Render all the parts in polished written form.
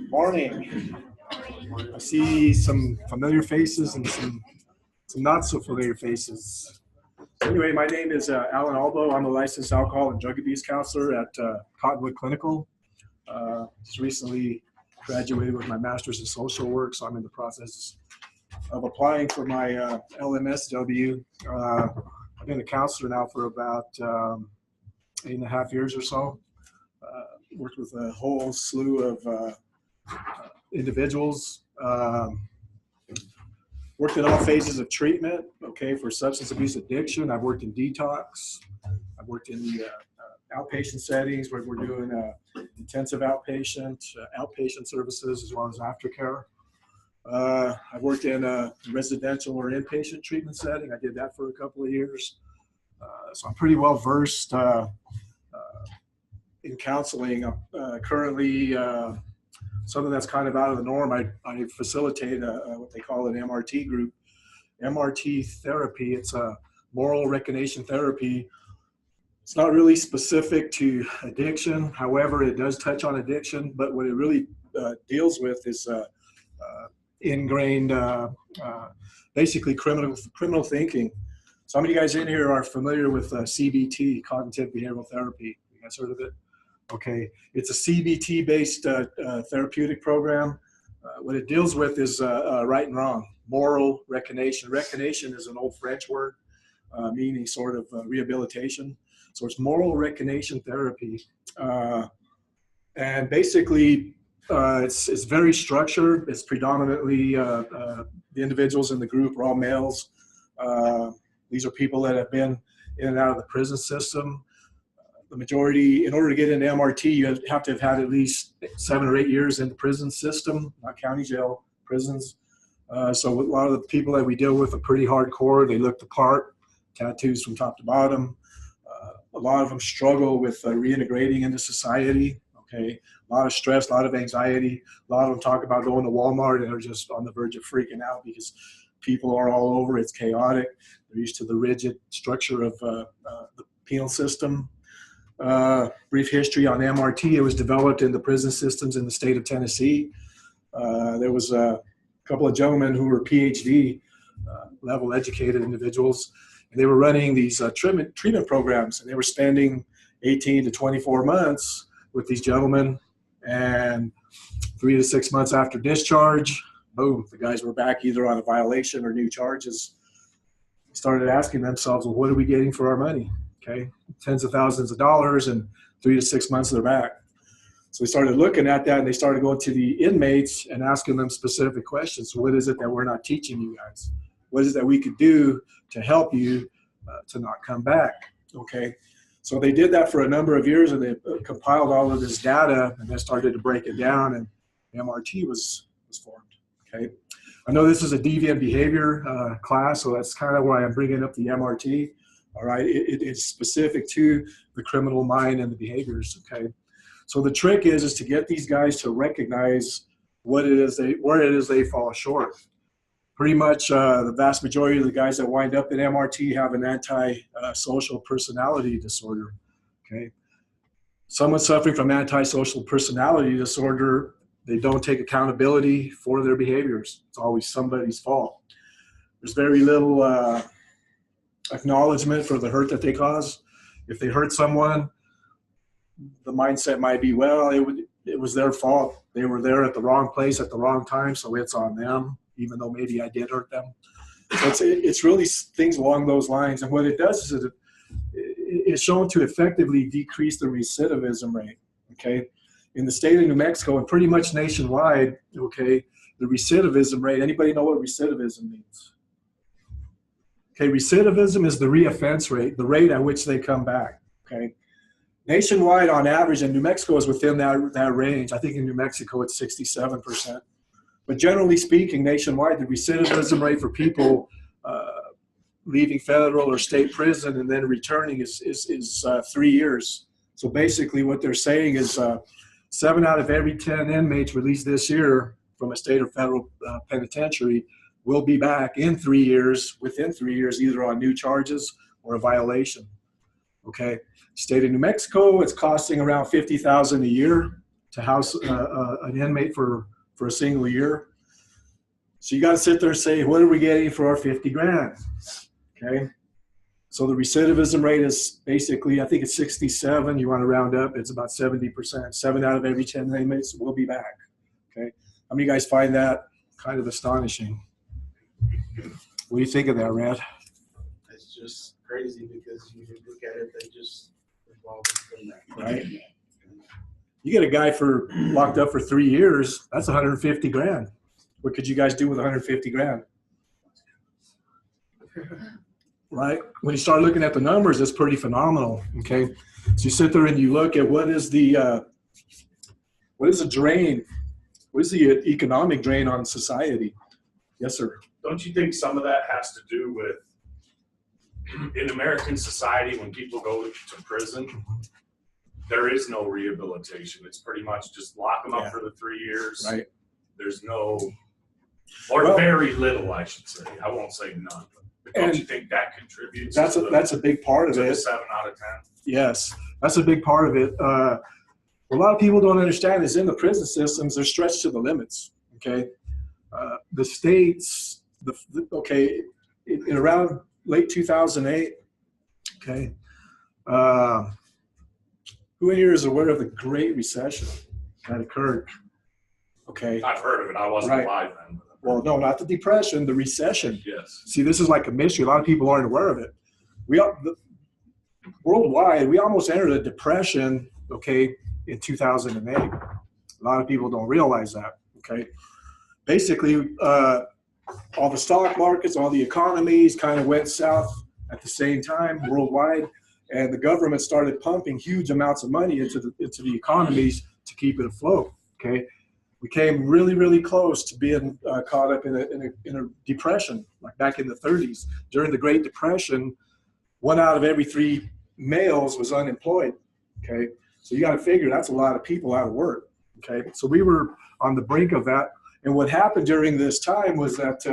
Morning. I see some familiar faces and some not so familiar faces. So anyway, my name is Alan Albo. I'm a licensed alcohol and drug abuse counselor at Cottonwood Clinical. Just recently graduated with my master's in social work, so I'm in the process of applying for my LMSW. I've been a counselor now for about 8.5 years or so. Worked with a whole slew of individuals, worked in all phases of treatment, okay, for substance abuse addiction. I've worked in detox. I've worked in the outpatient settings where we're doing intensive outpatient services as well as aftercare. I've worked in a residential or inpatient treatment setting. I did that for a couple of years. So I'm pretty well versed in counseling. I'm currently something that's kind of out of the norm. I facilitate what they call an MRT group. MRT therapy, it's a moral recognition therapy. It's not really specific to addiction. However, it does touch on addiction, but what it really deals with is ingrained, basically criminal thinking. So how many guys in here are familiar with CBT, cognitive behavioral therapy? You guys heard of it? Okay, it's a CBT-based therapeutic program. What it deals with is right and wrong, moral recognition. Recognition is an old French word meaning sort of rehabilitation. So it's moral recognition therapy. And basically, it's very structured. It's predominantly the individuals in the group are all males. These are people that have been in and out of the prison system. The majority, in order to get into MRT, you have to have had at least 7 or 8 years in the prison system, not county jail, prisons. So a lot of the people that we deal with are pretty hardcore. They look the part, tattoos from top to bottom. A lot of them struggle with reintegrating into society. Okay, a lot of stress, a lot of anxiety. A lot of them talk about going to Walmart and are just on the verge of freaking out because people are all over. It's chaotic. They're used to the rigid structure of the penal system. Brief history on MRT. It was developed in the prison systems in the state of Tennessee. There was a couple of gentlemen who were PhD level educated individuals, and they were running these treatment programs, and they were spending 18 to 24 months with these gentlemen, and 3 to 6 months after discharge, boom, the guys were back either on a violation or new charges. They started asking themselves, well, what are we getting for our money? Okay, tens of thousands of dollars, and 3 to 6 months they're back. So they started looking at that, and they started going to the inmates and asking them specific questions. So what is it that we're not teaching you guys? What is it that we could do to help you to not come back? Okay, so they did that for a number of years, and they compiled all of this data, and then started to break it down, and MRT was formed. Okay, I know this is a deviant behavior class, so that's kind of why I'm bringing up the MRT. All right, it's specific to the criminal mind and the behaviors. Okay, so the trick is to get these guys to recognize where it is they fall short. Pretty much the vast majority of the guys that wind up in MRT have an antisocial personality disorder. Okay, someone suffering from antisocial personality disorder, they don't take accountability for their behaviors. It's always somebody's fault. There's very little acknowledgement for the hurt that they cause. If they hurt someone, the mindset might be, well, it was their fault. They were there at the wrong place at the wrong time, so it's on them, even though maybe I did hurt them. So it's really things along those lines. And what it does is it's shown to effectively decrease the recidivism rate. Okay, in the state of New Mexico and pretty much nationwide, okay, the recidivism rate. Anybody know what recidivism means? Okay, recidivism is the reoffense rate, the rate at which they come back. Okay, nationwide on average, and New Mexico is within that range. I think in New Mexico it's 67%. But generally speaking, nationwide, the recidivism rate for people leaving federal or state prison and then returning is 3 years. So basically what they're saying is 7 out of every 10 inmates released this year from a state or federal penitentiary will be back in 3 years, within 3 years, either on new charges or a violation. Okay, state of New Mexico, it's costing around $50,000 a year to house an inmate for a single year. So you got to sit there and say, what are we getting for our 50 grand? Okay. So the recidivism rate is basically, I think it's 67. You want to round up, it's about 70%. 7 out of every 10 inmates will be back. Okay. How many of you guys find that kind of astonishing? What do you think of that, Rad? It's just crazy because you look at it, they just involve in that. Right. You get a guy locked up for 3 years, that's 150 grand. What could you guys do with 150 grand? Right? When you start looking at the numbers, it's pretty phenomenal. Okay. So you sit there and you look at what is the drain? What is the economic drain on society? Yes, sir. Don't you think some of that has to do with, in American society, when people go to prison, there is no rehabilitation. It's pretty much just lock them up for the 3 years. Right. There's no, or very little, I should say. I won't say none. But don't you think that contributes? That's a big part of it. 7 out of 10. Yes, that's a big part of it. What a lot of people don't understand is in the prison systems, they're stretched to the limits. Okay, the states, in around late 2008. Okay, who in here is aware of the Great Recession that occurred? Okay, I've heard of it. I wasn't alive then. Well, no, not the Depression, the recession. Yes. See, this is like a mystery. A lot of people aren't aware of it. Worldwide, we almost entered a depression, okay, in 2008. A lot of people don't realize that, okay? Basically, all the stock markets, all the economies kind of went south at the same time worldwide, and the government started pumping huge amounts of money into the economies to keep it afloat, okay? We came really, really close to being caught up in a depression, like back in the 30s. During the Great Depression, 1 out of every 3 males was unemployed, okay? So you got to figure that's a lot of people out of work, okay? So we were on the brink of that. And what happened during this time was that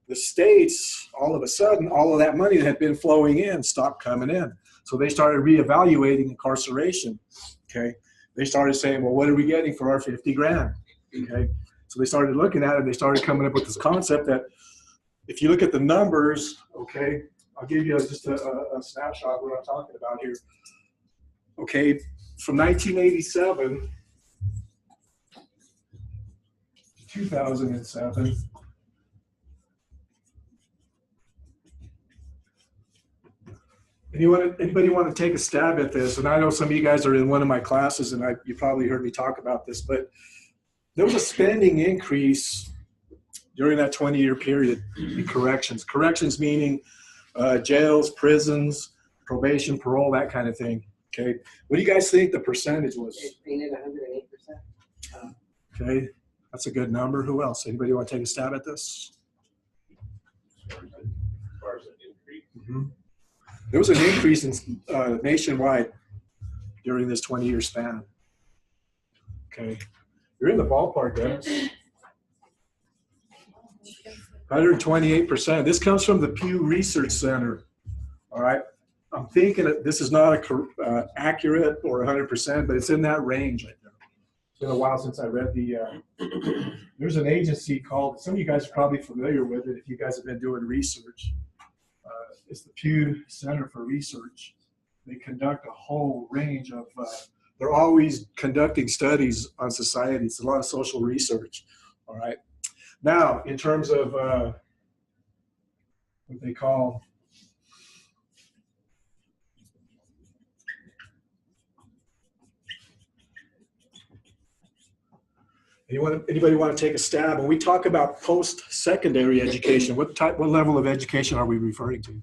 the states, all of a sudden, all of that money that had been flowing in stopped coming in. So they started reevaluating incarceration, okay? They started saying, well, what are we getting for our 50 grand? Okay. So they started looking at it. They started coming up with this concept that if you look at the numbers, okay, I'll give you just a snapshot of what I'm talking about here. Okay, from 1987 to 2007, anybody want to take a stab at this? And I know some of you guys are in one of my classes, and you probably heard me talk about this, but there was a spending increase during that 20-year period in corrections. Corrections meaning jails, prisons, probation, parole, that kind of thing. Okay, what do you guys think the percentage was? It's painted 108%. Okay, that's a good number. Who else? Anybody want to take a stab at this? As far as an increase. Mm-hmm. There was an increase in nationwide during this 20-year span. Okay, you're in the ballpark, Dennis. 128%. This comes from the Pew Research Center. All right, I'm thinking that this is not accurate or 100%, but it's in that range right there. It's been a while since I read the. There's an agency called. Some of you guys are probably familiar with it if you guys have been doing research. It's the Pew Center for Research. They conduct a whole range of, they're always conducting studies on society. It's a lot of social research, all right? Now, in terms of what they call, anybody want to take a stab? When we talk about post-secondary education, what level of education are we referring to?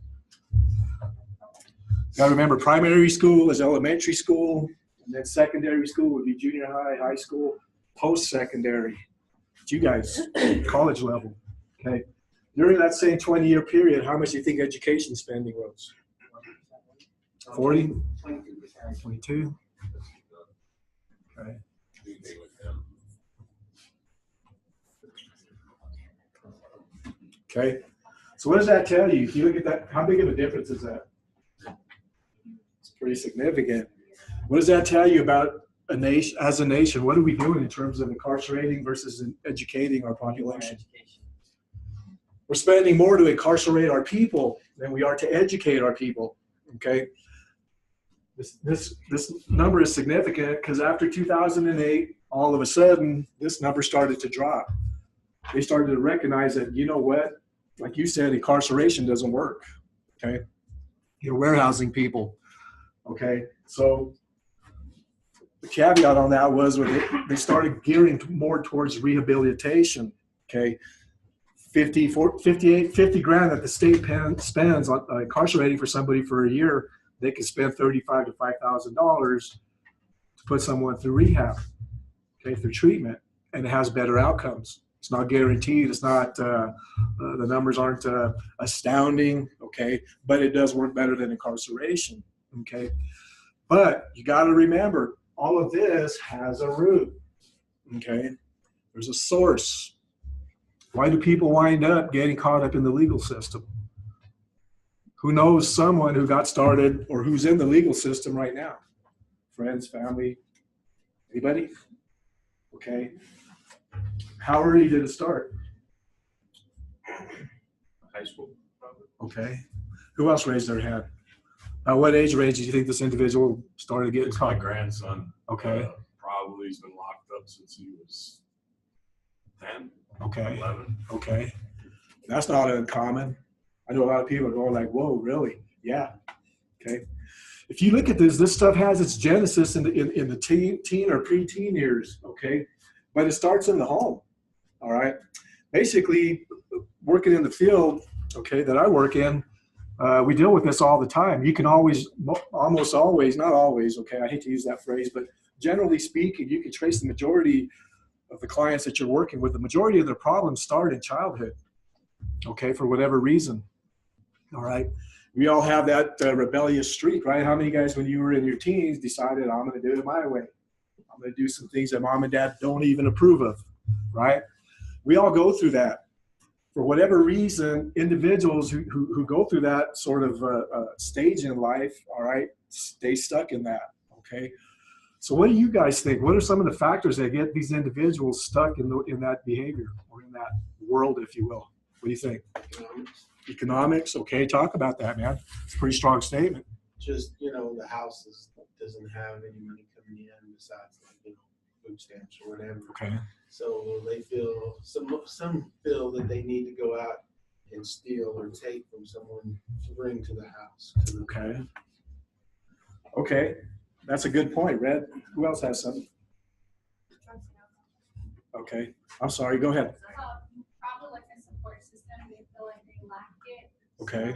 You got to remember, primary school is elementary school, and then secondary school would be junior high, high school, post-secondary. You guys, college level, okay? During that same 20-year period, how much do you think education spending rose? 40? 22%. 22? Okay. Okay, so what does that tell you? If you look at that, how big of a difference is that? It's pretty significant. What does that tell you about as a nation, what are we doing in terms of incarcerating versus educating our population? Education. We're spending more to incarcerate our people than we are to educate our people. Okay, this number is significant because after 2008, all of a sudden, this number started to drop. They started to recognize that, you know what, like you said, incarceration doesn't work. Okay, you're warehousing people. Okay, so the caveat on that was when they started gearing more towards rehabilitation. Okay, 50 grand that the state spends on incarcerating for somebody for a year, they can spend $35,000 to $5,000 to put someone through rehab, okay, through treatment, and it has better outcomes. It's not guaranteed. It's not, the numbers aren't astounding, okay, but it does work better than incarceration, okay. But you got to remember, all of this has a root, okay. There's a source. Why do people wind up getting caught up in the legal system? Who knows someone who got started or who's in the legal system right now? Friends, family, anybody? Okay. How early did it start? High school, probably. Okay. Who else raised their hand? What age range do you think this individual started getting It's my caught? grandson. Okay. Probably he's been locked up since he was 10, Okay. 11. Okay. That's not uncommon. I know a lot of people are going like, whoa, really? Yeah. Okay. If you look at this stuff has its genesis in the teen or preteen years, okay? But it starts in the home, all right? Basically, working in the field, okay, that I work in, we deal with this all the time. You can always, almost always, not always, okay, I hate to use that phrase, but generally speaking, you can trace the majority of the clients that you're working with. The majority of their problems start in childhood, okay, for whatever reason, all right? We all have that rebellious streak, right? How many guys, when you were in your teens, decided, I'm going to do it my way? I'm going to do some things that mom and dad don't even approve of, right? We all go through that. For whatever reason, individuals who go through that sort of stage in life, all right, stay stuck in that, okay? So what do you guys think? What are some of the factors that get these individuals stuck in that behavior or in that world, if you will? What do you think? Economics, okay, talk about that, man. It's a pretty strong statement. Just, the house doesn't have any money coming in besides, food stamps or whatever. Okay. So they feel, some feel that they need to go out and steal or take from someone to bring to the house. Okay. Okay, that's a good point, Red. Who else has something? Okay, I'm sorry, go ahead. Probably like a support system, they feel like they lack it. Okay.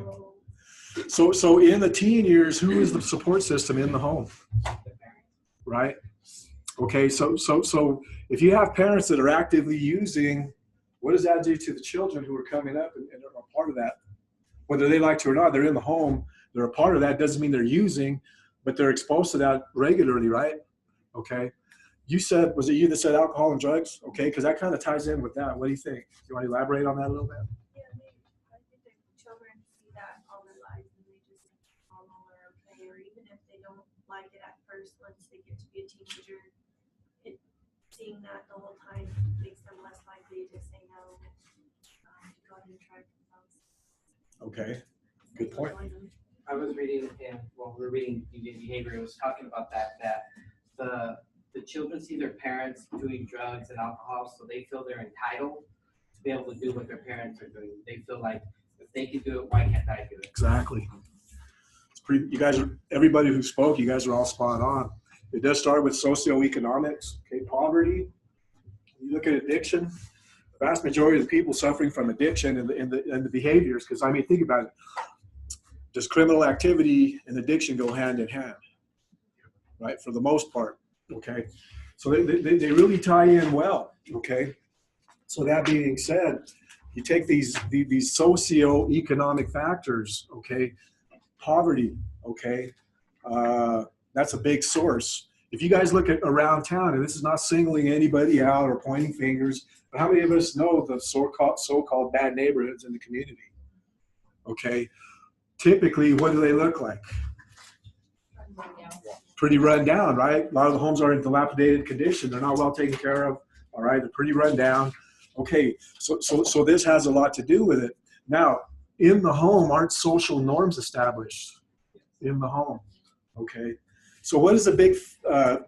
So in the teen years, who is the support system in the home? Right? Okay, so if you have parents that are actively using, what does that do to the children who are coming up and are a part of that? Whether they like to or not, they're in the home, they're a part of that. Doesn't mean they're using, but they're exposed to that regularly, right? Okay. You said, was it you that said alcohol and drugs? Okay, because that kind of ties in with that. What do you think? Do you want to elaborate on that a little bit? Yeah, I think the children see that all their lives and they just follow or okay, or even if they don't like it at first, once they get to be a teenager, seeing that the whole time makes them less likely to say no, to go ahead and try themselves. Okay, good point. I was reading, we were reading Deviant Behavior, it was talking about that the children see their parents doing drugs and alcohol, so they feel they're entitled to be able to do what their parents are doing. They feel like if they can do it, why can't I do it? Exactly. It's pretty, you guys are, everybody who spoke, you guys are all spot on. It does start with socioeconomics, okay, poverty. You look at addiction, the vast majority of the people suffering from addiction and the behaviors, because I mean, think about it. Does criminal activity and addiction go hand in hand? Right, for the most part, okay? So they really tie in well, okay? So that being said, you take these socioeconomic factors, okay? Poverty, okay? That's a big source. If you guys look at around town, and this is not singling anybody out or pointing fingers, but how many of us know the so-called bad neighborhoods in the community? Okay, typically, what do they look like? pretty run down, right? A lot of the homes are in dilapidated condition. They're not well taken care of. All right, they're pretty run down. Okay, so this has a lot to do with it. Now, in the home, aren't social norms established in the home? Okay, so what is the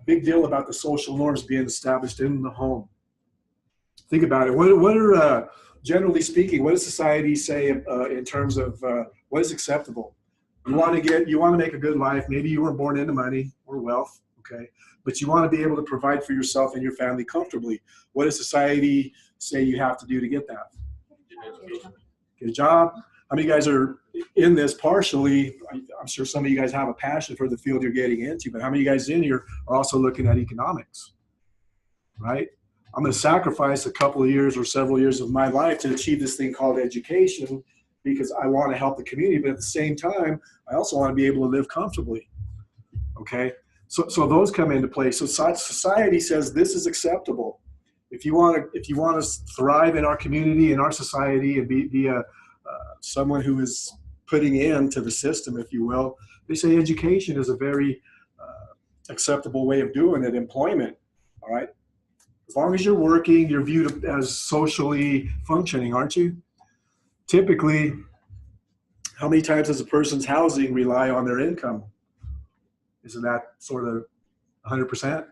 big deal about the social norms being established in the home? Think about it. What are generally speaking, what does society say in terms of what is acceptable? You want to make a good life. Maybe you weren't born into money or wealth, okay? But you want to be able to provide for yourself and your family comfortably. What does society say you have to do to get that? Get a job. How many guys are in this partially? I'm sure some of you guys have a passion for the field you're getting into, but how many guys in here are also looking at economics, right? I'm going to sacrifice a couple of years or several years of my life to achieve this thing called education because I want to help the community, but at the same time, I also want to be able to live comfortably, okay? So those come into play. So society says this is acceptable. If you want to thrive in our community, in our society, and be someone who is putting into the system, if you will, they say education is a very acceptable way of doing it. Employment, all right? As long as you're working, you're viewed as socially functioning, aren't you? Typically, how many times does a person's housing rely on their income? Isn't that sort of 100%?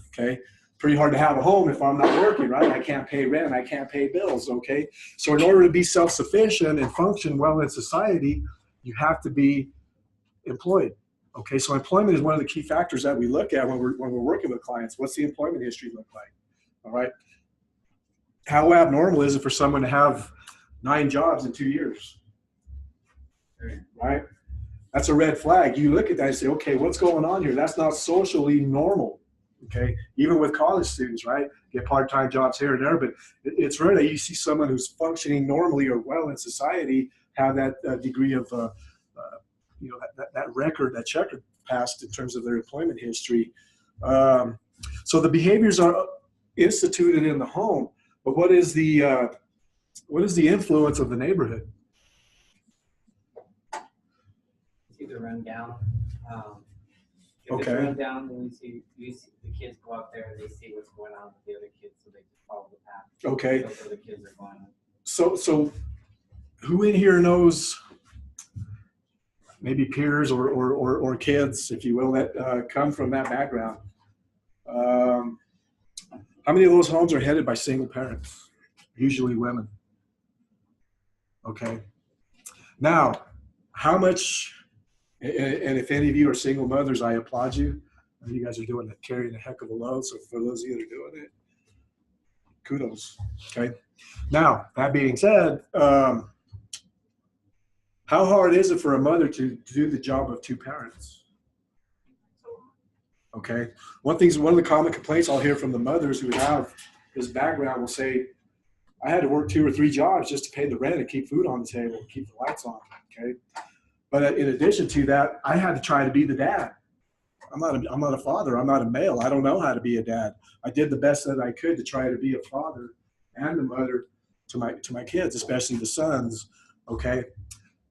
Okay. Pretty hard to have a home if I'm not working, right? I can't pay rent. I can't pay bills, okay? So in order to be self-sufficient and function well in society, you have to be employed, okay? So employment is one of the key factors that we look at when we're working with clients. What's the employment history look like, all right? How abnormal is it for someone to have 9 jobs in 2 years, right? That's a red flag. You look at that and say, okay, what's going on here? That's not socially normal, okay? Even with college students, right? Get part-time jobs here and there, but it's rare that you see someone who's functioning normally or well in society have that degree of, that record, that checkered past in terms of their employment history. So the behaviors are instituted in the home, but what is the influence of the neighborhood? It's either run down. If Okay. it's run down, then we see the kids go out there and they see what's going on with the other kids, so they can follow the path. Okay. That's where the kids are going. So who in here knows maybe peers or kids, if you will, that come from that background? How many of those homes are headed by single parents? Usually women. Okay. Now, how much, and if any of you are single mothers, I applaud you. You guys are carrying a heck of a load. So for those of you that are doing it, kudos. Okay. Now, that being said, how hard is it for a mother to do the job of 2 parents? Okay. One of the common complaints I'll hear from the mothers who have this background will say, I had to work 2 or 3 jobs just to pay the rent and keep food on the table, keep the lights on. Okay. But in addition to that, I had to try to be the dad. I'm not a father. I'm not a male. I don't know how to be a dad. I did the best that I could to try to be a father and a mother to my kids, especially the sons. Okay.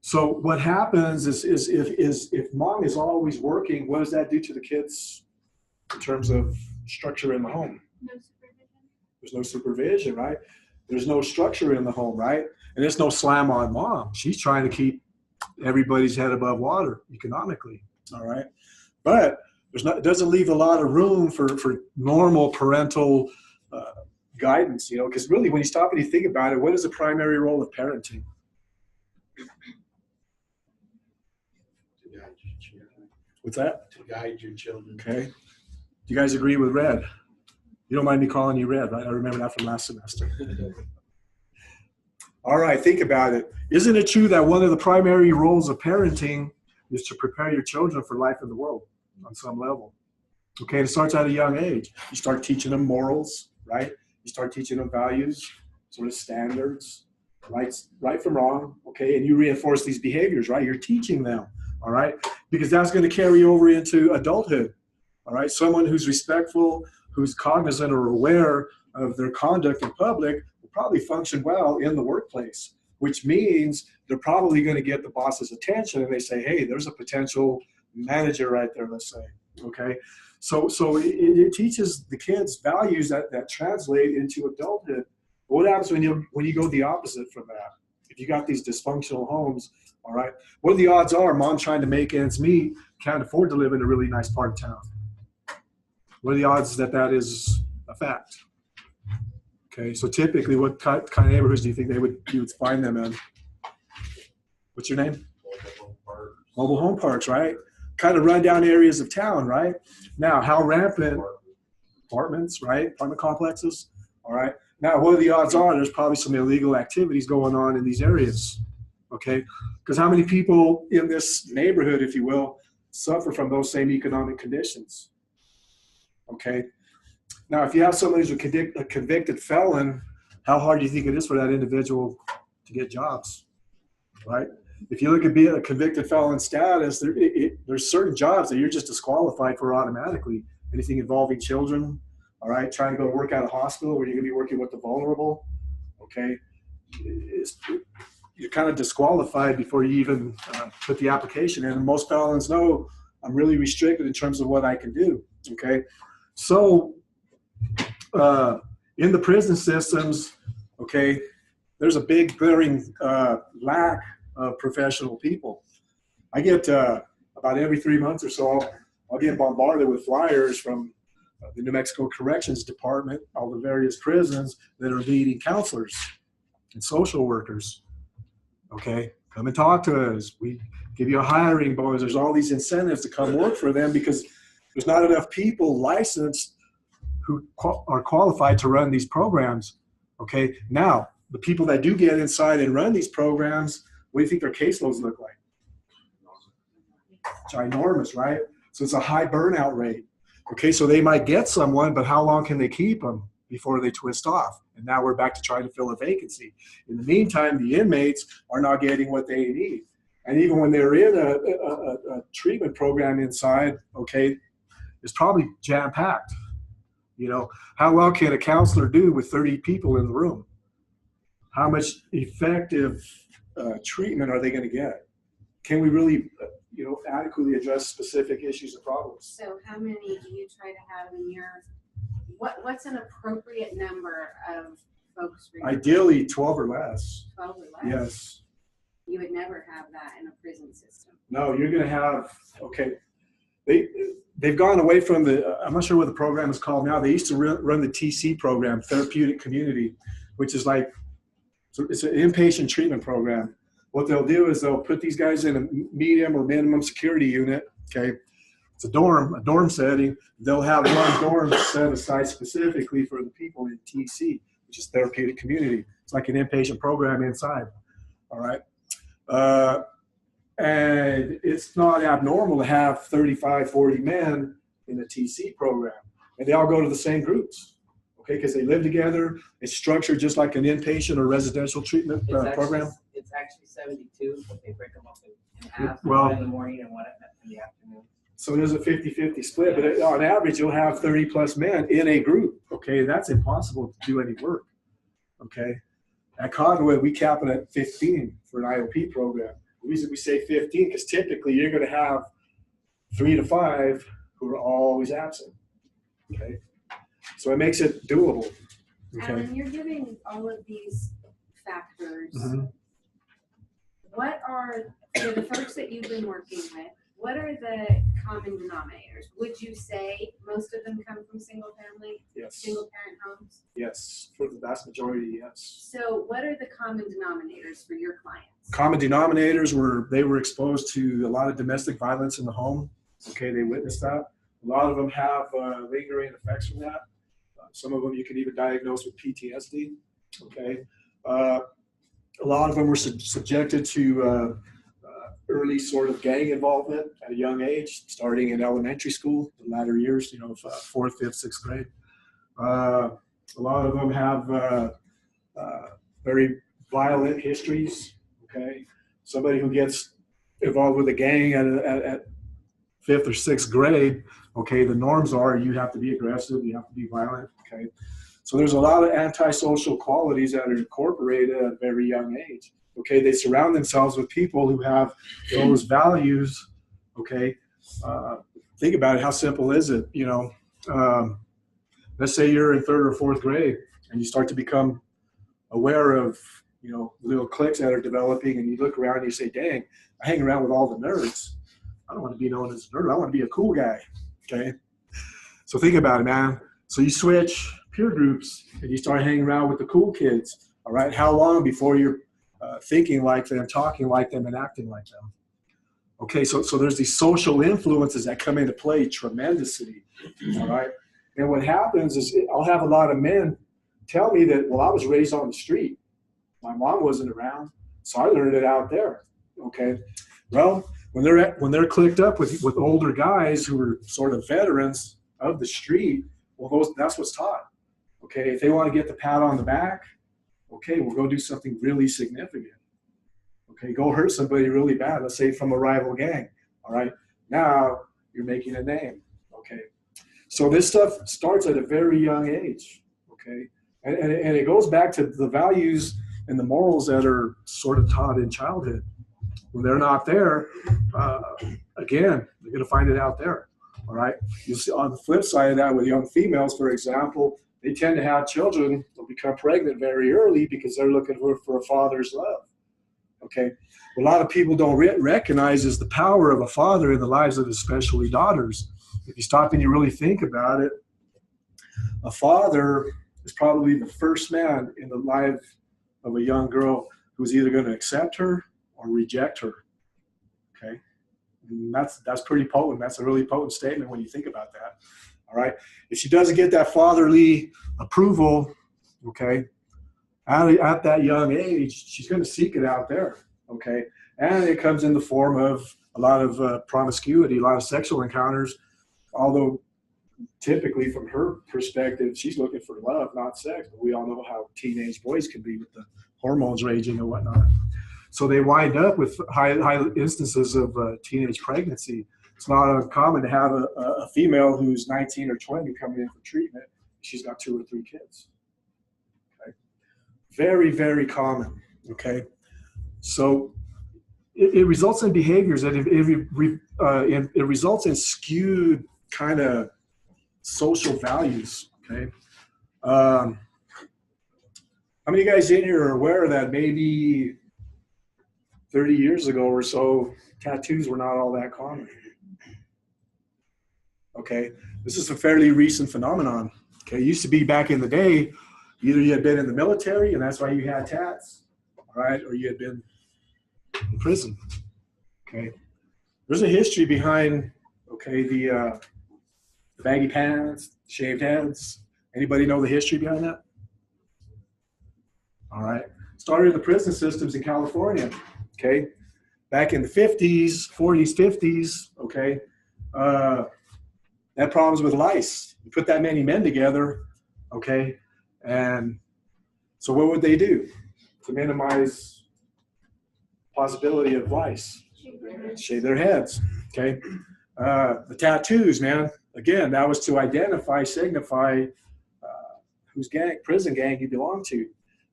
So what happens is if mom is always working, what does that do to the kids in terms of structure in the home? No supervision. There's no supervision, right? There's no structure in the home, right? And there's no slam on mom. She's trying to keep everybody's head above water economically, all right? But it doesn't leave a lot of room for normal parental guidance, because really when you stop and you think about it, what is the primary role of parenting? What's that? To guide your children. Okay. Do you guys agree with Red? You don't mind me calling you Red, right? I remember that from last semester. All right, think about it. Isn't it true that one of the primary roles of parenting is to prepare your children for life in the world on some level? Okay, it starts at a young age. You start teaching them morals, right? You start teaching them values, sort of standards, right from wrong, okay? And you reinforce these behaviors, right? You're teaching them, all right? Because that's going to carry over into adulthood, all right? Someone who's respectful, who's cognizant or aware of their conduct in public will probably function well in the workplace, which means they're probably going to get the boss's attention and they say, hey, there's a potential manager right there, let's say, Okay, so it teaches the kids values that translate into adulthood. What happens when you go the opposite from that? If you got these dysfunctional homes, all right, what are the odds are mom trying to make ends meet can't afford to live in a really nice part of town? What are the odds that is a fact? Okay, so typically, what kind of neighborhoods do you think you would find them in? What's your name? Mobile home parks, right? Kind of rundown areas of town, right? Now, how rampant apartments, right? Apartment complexes, all right? Now, what are the odds are there's probably some illegal activities going on in these areas, okay? Because how many people in this neighborhood, if you will, suffer from those same economic conditions, okay? Now, if you have somebody who's a convicted felon, how hard do you think it is for that individual to get jobs, right? If you look at being a convicted felon status, there's certain jobs that you're just disqualified for automatically. Anything involving children, all right, trying to go work at a hospital where you're going to be working with the vulnerable, okay, you're kind of disqualified before you even put the application in. And most felons know I'm really restricted in terms of what I can do, okay? So in the prison systems, okay, there's a big glaring lack of professional people. I get about every 3 months or so, I'll get bombarded with flyers from the New Mexico Corrections Department, all the various prisons that are needing counselors and social workers. Okay, come and talk to us. We give you a hiring bonus. There's all these incentives to come work for them because there's not enough people licensed who are qualified to run these programs. Okay, now the people that do get inside and run these programs, what do you think their caseloads look like? Ginormous, right? So it's a high burnout rate. Okay, so they might get someone, but how long can they keep them before they twist off? And now we're back to trying to fill a vacancy. In the meantime, the inmates are not getting what they need. And even when they're in a treatment program inside, okay, it's probably jam-packed. You know, how well can a counselor do with 30 people in the room? How much effective treatment are they going to get? Can we really, adequately address specific issues and problems? So how many do you try to have in your, what's an appropriate number of folks? Ideally 12 or less. 12 or less? Yes. You would never have that in a prison system. No, you're going to have, okay, they've gone away from I'm not sure what the program is called now. They used to run the TC program, Therapeutic Community, which is like, so it's an inpatient treatment program. What they'll do is they'll put these guys in a medium or minimum security unit, okay? It's a dorm setting. They'll have one dorm set aside specifically for the people in TC, which is Therapeutic Community. It's like an inpatient program inside, all right? And it's not abnormal to have 35, 40 men in a TC program. And they all go to the same groups, okay? Because they live together. It's structured just like an inpatient or residential treatment program. It's actually 72, but they break them up in half, Well, one in the morning and one in the afternoon. So there's a 50-50 split, but on average, you'll have 30 plus men in a group, okay? That's impossible to do any work, okay? At Cottonwood, we cap it at 15 for an IOP program. The reason we say 15, because typically you're gonna have 3 to 5 who are always absent, okay? So it makes it doable, okay? Alan, you're giving all of these factors. Mhm. What are, for the folks that you've been working with, what are the common denominators? Would you say most of them come from single family, Yes, single parent homes? yes, for the vast majority, yes. So what are the common denominators for your clients? Common denominators they were exposed to a lot of domestic violence in the home. Okay, they witnessed that. A lot of them have lingering effects from that. Some of them you can even diagnose with PTSD. Okay, a lot of them were subjected to early sort of gang involvement at a young age, starting in elementary school, the latter years, of 4th, 5th, 6th grade. A lot of them have very violent histories. Okay, somebody who gets involved with a gang at 5th or 6th grade, okay, the norms are you have to be aggressive, you have to be violent, okay? So there's a lot of antisocial qualities that are incorporated at a very young age, okay? They surround themselves with people who have those values, okay? think about it. How simple is it? You know, let's say you're in 3rd or 4th grade and you start to become aware of, you know, little cliques that are developing, and you look around and you say, dang, I hang around with all the nerds. I don't want to be known as a nerd. I want to be a cool guy. Okay. So think about it, man. So you switch peer groups and you start hanging around with the cool kids. All right. How long before you're thinking like them, talking like them, and acting like them? Okay. So there's these social influences that come into play tremendously. All right. And what happens is I'll have a lot of men tell me that, well, I was raised on the street. My mom wasn't around, so I learned it out there. Okay. Well, when they're clicked up with older guys who are sort of veterans of the street, well, that's what's taught. Okay. If they want to get the pat on the back, okay, we'll go do something really significant. Okay. Go hurt somebody really bad. Let's say from a rival gang. All right. Now you're making a name. Okay. So this stuff starts at a very young age. Okay. And it goes back to the values and the morals that are sort of taught in childhood. When they're not there, again, they're going to find it out there. All right. You see on the flip side of that, with young females, for example, they tend to have children or become pregnant very early because they're looking for a father's love. Okay. What a lot of people don't recognize is the power of a father in the lives of especially daughters. If you stop and you really think about it, a father is probably the first man in the life of a young girl who's either going to accept her or reject her. Okay. And that's pretty potent. That's a really potent statement when you think about that. All right. If she doesn't get that fatherly approval, okay, at that young age, she's going to seek it out there. Okay. And it comes in the form of a lot of promiscuity, a lot of sexual encounters, although typically from her perspective, she's looking for love, not sex. But we all know how teenage boys can be with the hormones raging and whatnot. So they wind up with high instances of teenage pregnancy. It's not uncommon to have a female who's 19 or 20 coming in for treatment. She's got 2 or 3 kids. Okay. Very, very common. Okay. So it results in behaviors that it results in skewed kind of social values. Okay. How many guys in here are aware that maybe 30 years ago or so, tattoos were not all that common? Okay. This is a fairly recent phenomenon. Okay. It used to be back in the day, either you had been in the military and that's why you had tats, all right, or you had been in prison. Okay. There's a history behind, okay, the baggy pants, shaved heads. Anybody know the history behind that? All right. Started in the prison systems in California. Okay. Back in the 50s, 40s, 50s. Okay. Had problems with lice. You put that many men together. Okay. And so what would they do to minimize possibility of lice? Shave their heads. Okay. The tattoos, man. Again, that was to identify, signify whose prison gang you belong to.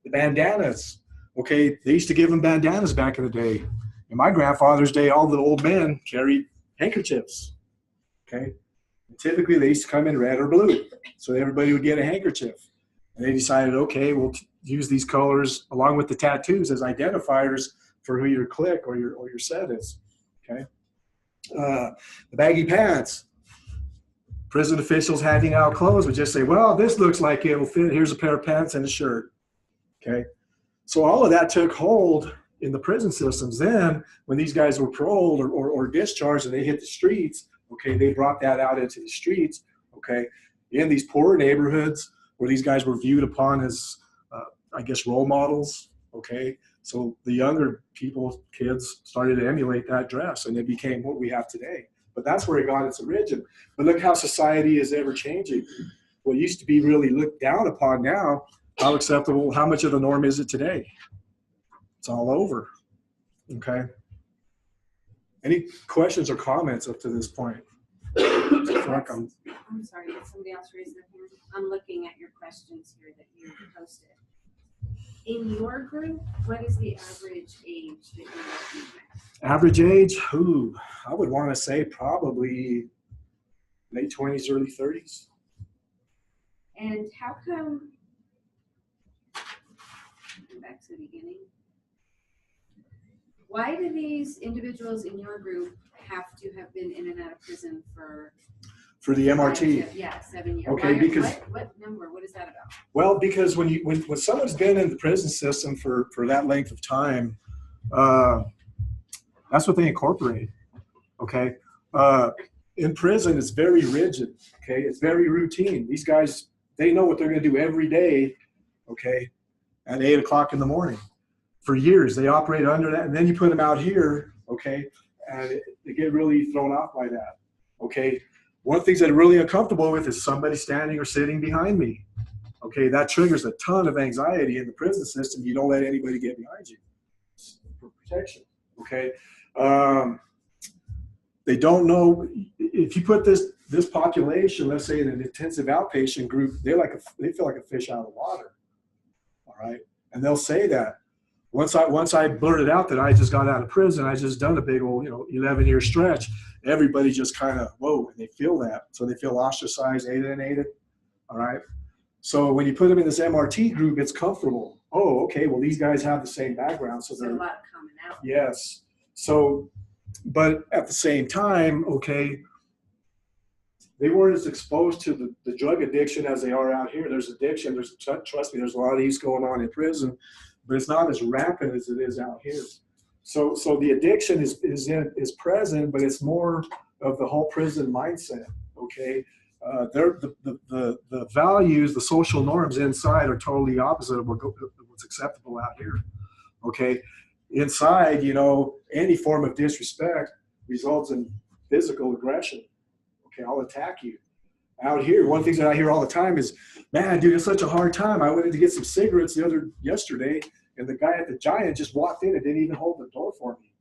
The bandanas. Okay, they used to give them bandanas back in the day. In my grandfather's day, all the old men carried handkerchiefs. Okay, and typically they used to come in red or blue, so everybody would get a handkerchief. And they decided, okay, we'll use these colors along with the tattoos as identifiers for who your clique or your set is. Okay, the baggy pants. Prison officials handing out clothes would just say, well, this looks like it will fit. Here's a pair of pants and a shirt. Okay. So all of that took hold in the prison systems. Then when these guys were paroled or discharged and they hit the streets, okay, they brought that out into the streets, okay, in these poorer neighborhoods where these guys were viewed upon as, I guess, role models, okay. So the younger people, kids, started to emulate that dress and it became what we have today. But that's where it got its origin. But look how society is ever changing. What used to be really looked down upon now, how acceptable, how much of the norm is it today? It's all over. Okay. Any questions or comments up to this point? I'm sorry, did somebody else raise their hand? I'm looking at your questions here that you posted. In your group, what is the average age that you're working with? Average age? Ooh, I would want to say probably late 20s, early 30s. And how come, back to the beginning, why do these individuals in your group have to have been in and out of prison for The MRT. 7 years? Okay, because what number? What is that about? well, because when someone's been in the prison system for that length of time, that's what they incorporate. Okay, in prison it's very rigid. Okay, it's very routine. These guys, they know what they're going to do every day. Okay, at 8 o'clock in the morning. For years they operate under that, and then you put them out here. Okay, and they get really thrown off by that. Okay. One of the things that I'm really uncomfortable with is somebody standing or sitting behind me. Okay, that triggers a ton of anxiety in the prison system. You don't let anybody get behind you for protection. Okay, they don't know if you put this population, let's say in an intensive outpatient group, they feel like a fish out of water. All right, and they'll say that. Once I blurted out that I just got out of prison, I just done a big old 11-year stretch. Everybody just kind of whoa, and they feel that, so they feel ostracized, alienated. All right. So when you put them in this MRT group, it's comfortable. Oh, okay. Well, these guys have the same background, so There's a lot of commonality. yes. So, but at the same time, okay, they weren't as exposed to the drug addiction as they are out here. There's addiction. Trust me, there's a lot of these going on in prison, but it's not as rampant as it is out here. So the addiction is present, but it's more of the whole prison mindset. Okay, the values, the social norms inside are totally opposite of what's acceptable out here. Okay, inside, any form of disrespect results in physical aggression. Okay, I'll attack you. Out here, one of the things that I hear all the time is, man, dude, it's such a hard time. I went in to get some cigarettes yesterday, and the guy at the Giant just walked in and didn't even hold the door for me.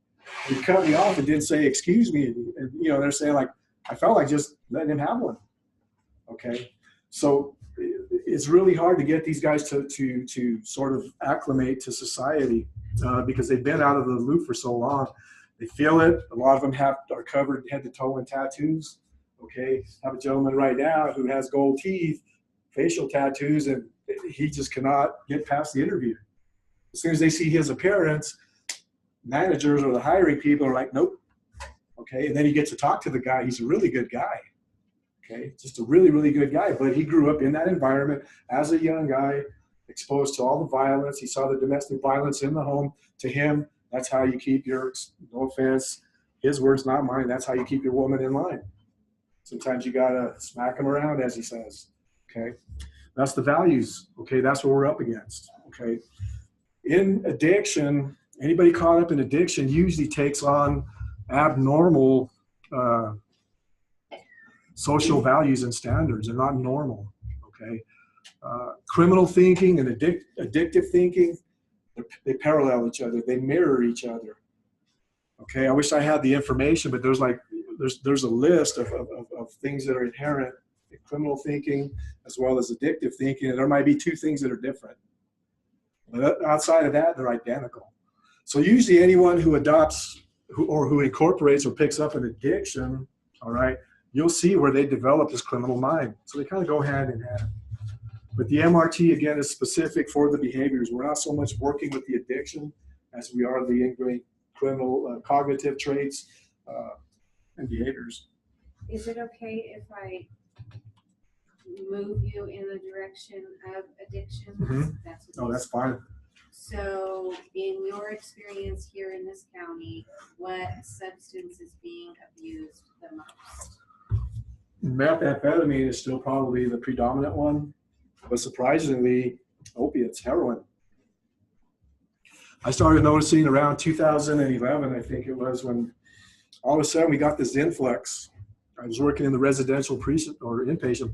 He cut me off and didn't say, excuse me. And they're saying, like, I felt like just letting him have one. Okay. So it's really hard to get these guys to sort of acclimate to society because they've been out of the loop for so long. They feel it. A lot of them are covered head to toe in tattoos. Okay. I have a gentleman right now who has gold teeth, facial tattoos, and he just cannot get past the interview. As soon as they see his appearance, managers or the hiring people are like, nope. Okay. And then he gets to talk to the guy. He's a really good guy. Okay. Just a really, really good guy. But he grew up in that environment as a young guy, exposed to all the violence. He saw the domestic violence in the home. To him, that's how you keep your, no offense, his words, not mine, that's how you keep your woman in line. Sometimes you got to smack them around, as he says. Okay. That's the values. Okay. That's what we're up against. Okay. In addiction, anybody caught up in addiction usually takes on abnormal social values and standards. They're not normal. Okay, criminal thinking and addictive thinking, they parallel each other. They mirror each other. Okay, I wish I had the information, but there's a list of things that are inherent in criminal thinking as well as addictive thinking, and there might be two things that are different. But outside of that, they're identical. So usually anyone who adopts who incorporates or picks up an addiction, all right, you'll see where they develop this criminal mind. So they kind of go hand in hand. But the MRT, again, is specific for the behaviors. We're not so much working with the addiction as we are the ingrained criminal cognitive traits and behaviors. Is it okay if I move you in the direction of addiction? Mm-hmm. That's fine. So in your experience here in this county, what substance is being abused the most? Methamphetamine is still probably the predominant one, but surprisingly, opiates, heroin. I started noticing around 2011, I think it was, when all of a sudden we got this influx. I was working in the residential precinct or inpatient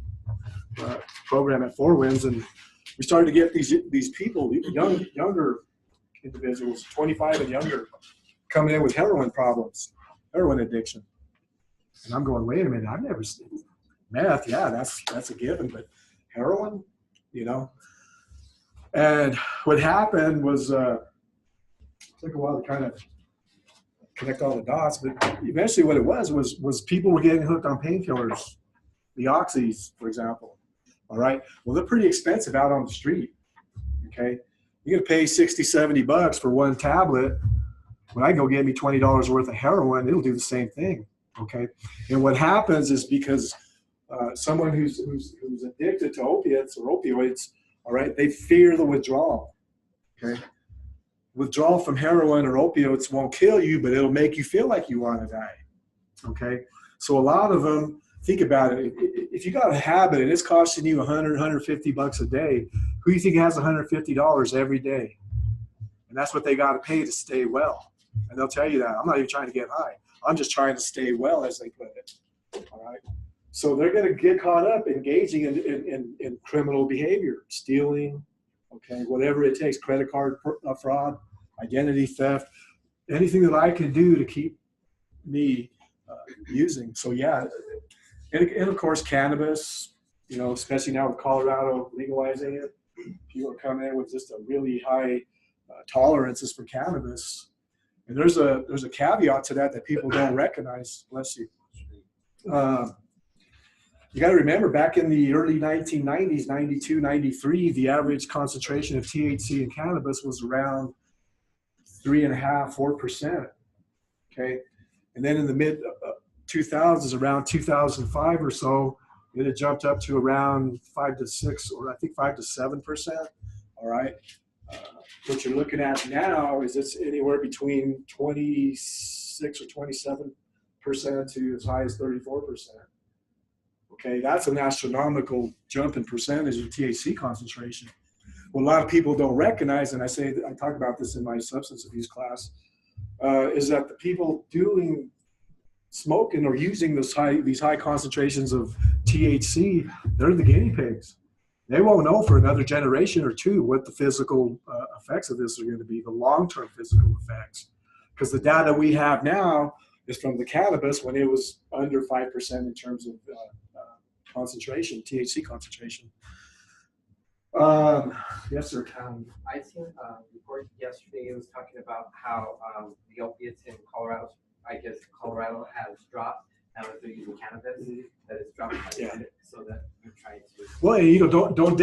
program at Four Winds, and we started to get these people, younger individuals, 25 and younger, coming in with heroin problems, heroin addiction. And I'm going, wait a minute, I've never seen meth. Yeah, that's a given, but heroin, And what happened was, it took a while to kind of connect all the dots, but eventually what it was people were getting hooked on painkillers the oxys, for example. All right. Well, they're pretty expensive out on the street. Okay. You're going to pay 60, 70 bucks for one tablet. When I go get me $20 worth of heroin, it'll do the same thing. Okay. And what happens is because someone who's addicted to opiates or opioids, all right, they fear the withdrawal. Okay. Withdrawal from heroin or opioids won't kill you, but it'll make you feel like you want to die. Okay. So a lot of them, think about it. If you got a habit and it's costing you 100, 150 bucks a day, who do you think has $150 every day? And that's what they got to pay to stay well. And they'll tell you that. I'm not even trying to get high. I'm just trying to stay well, as they put it. All right. So they're going to get caught up engaging in criminal behavior, stealing, okay, whatever it takes, credit card fraud, identity theft, anything that I can do to keep me using. So yeah, and of course cannabis, you know, especially now with Colorado legalizing it, people are coming in with just a really high tolerances for cannabis. And there's a caveat to that people don't recognize. Bless you. You got to remember, back in the early 1990s, 92, 93, the average concentration of THC in cannabis was around 3.5%, 4%. Okay. And then in the mid 2000s, around 2005 or so, it had jumped up to around 5 to 6, or I think 5 to 7%. All right. What you're looking at now is it's anywhere between 26 or 27% to as high as 34%. Okay, that's an astronomical jump in percentage of THC concentration. What a lot of people don't recognize, and I talk about this in my substance abuse class, is that the people smoking or using these high concentrations of THC, they're the guinea pigs. They won't know for another generation or two what the physical effects of this are going to be, the long-term physical effects. Because the data we have now is from the cannabis when it was under 5% in terms of concentration, THC concentration. Yes, sir. I seen a report yesterday. It was talking about how the opiates in Colorado, I guess Colorado has dropped. Now that they're using cannabis, that it's dropped by so that we're trying to. Well, you know, don't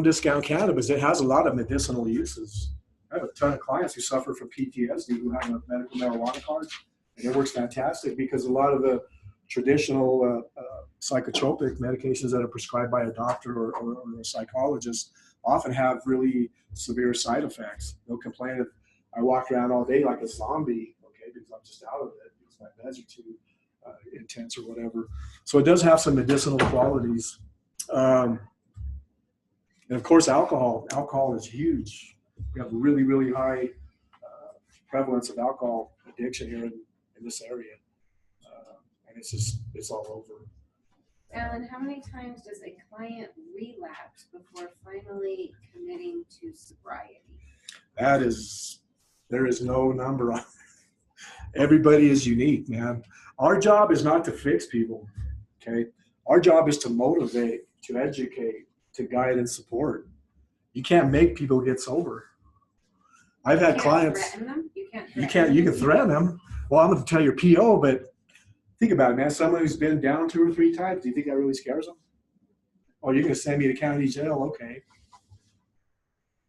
discount cannabis. It has a lot of medicinal uses. I have a ton of clients who suffer from PTSD who have a medical marijuana card, and it works fantastic because a lot of the traditional psychotropic medications that are prescribed by a doctor or a psychologist often have really severe side effects. They'll complain if I walk around all day like a zombie, okay, because I'm just out of it because my meds are too intense or whatever. So it does have some medicinal qualities. And of course, alcohol. Alcohol is huge. We have a really, really high prevalence of alcohol addiction here in this area. And it's all over. Alan, how many times does a client relapse before finally committing to sobriety? There is no number on it. Everybody is unique, man. Our job is not to fix people, okay? Our job is to motivate, to educate, to guide and support. You can't make people get sober. I've had clients. Threaten them? You can threaten them. Well, I'm going to tell your PO, but think about it, man. Someone who's been down 2 or 3 times, do you think that really scares them? Oh, you're going to send me to county jail? Okay.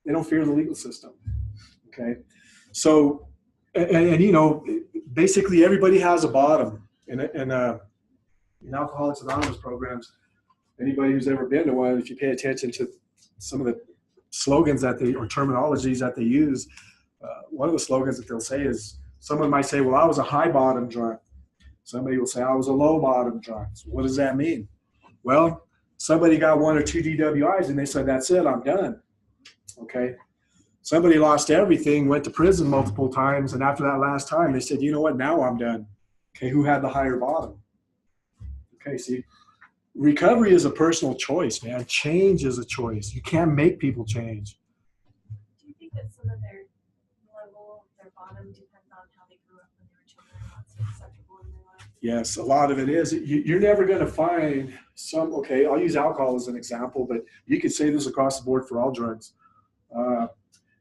They don't fear the legal system. Okay. So, and you know, basically everybody has a bottom. In Alcoholics Anonymous programs, anybody who's ever been to one, if you pay attention to some of the slogans or terminologies that they use, one of the slogans that they'll say is, someone might say, well, I was a high bottom drunk. Somebody will say, I was a low bottom drunk. So what does that mean? Well, somebody got 1 or 2 DWIs and they said, that's it, I'm done. Okay. Somebody lost everything, went to prison multiple times, and after that last time, they said, you know what, now I'm done. Okay, who had the higher bottom? Okay, see, recovery is a personal choice, man. Change is a choice. You can't make people change. Do you think that some of their level, their bottom depends on how they grew up when they were children and what's acceptable in their life? Yes, a lot of it is. You're never going to find okay, I'll use alcohol as an example, but you could say this across the board for all drugs.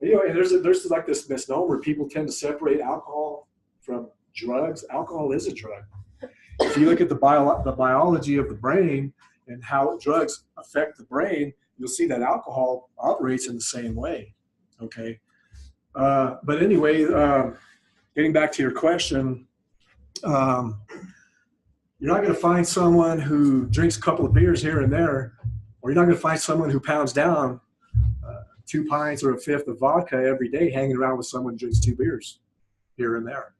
You know, and there's like this misnomer. People tend to separate alcohol from drugs. Alcohol is a drug. If you look at the biology of the brain, and how drugs affect the brain, you'll see that alcohol operates in the same way. Okay. But anyway, getting back to your question, you're not going to find someone who drinks a couple of beers here and there, or you're not going to find someone who pounds down 2 pints or a fifth of vodka every day hanging around with someone who drinks 2 beers here and there.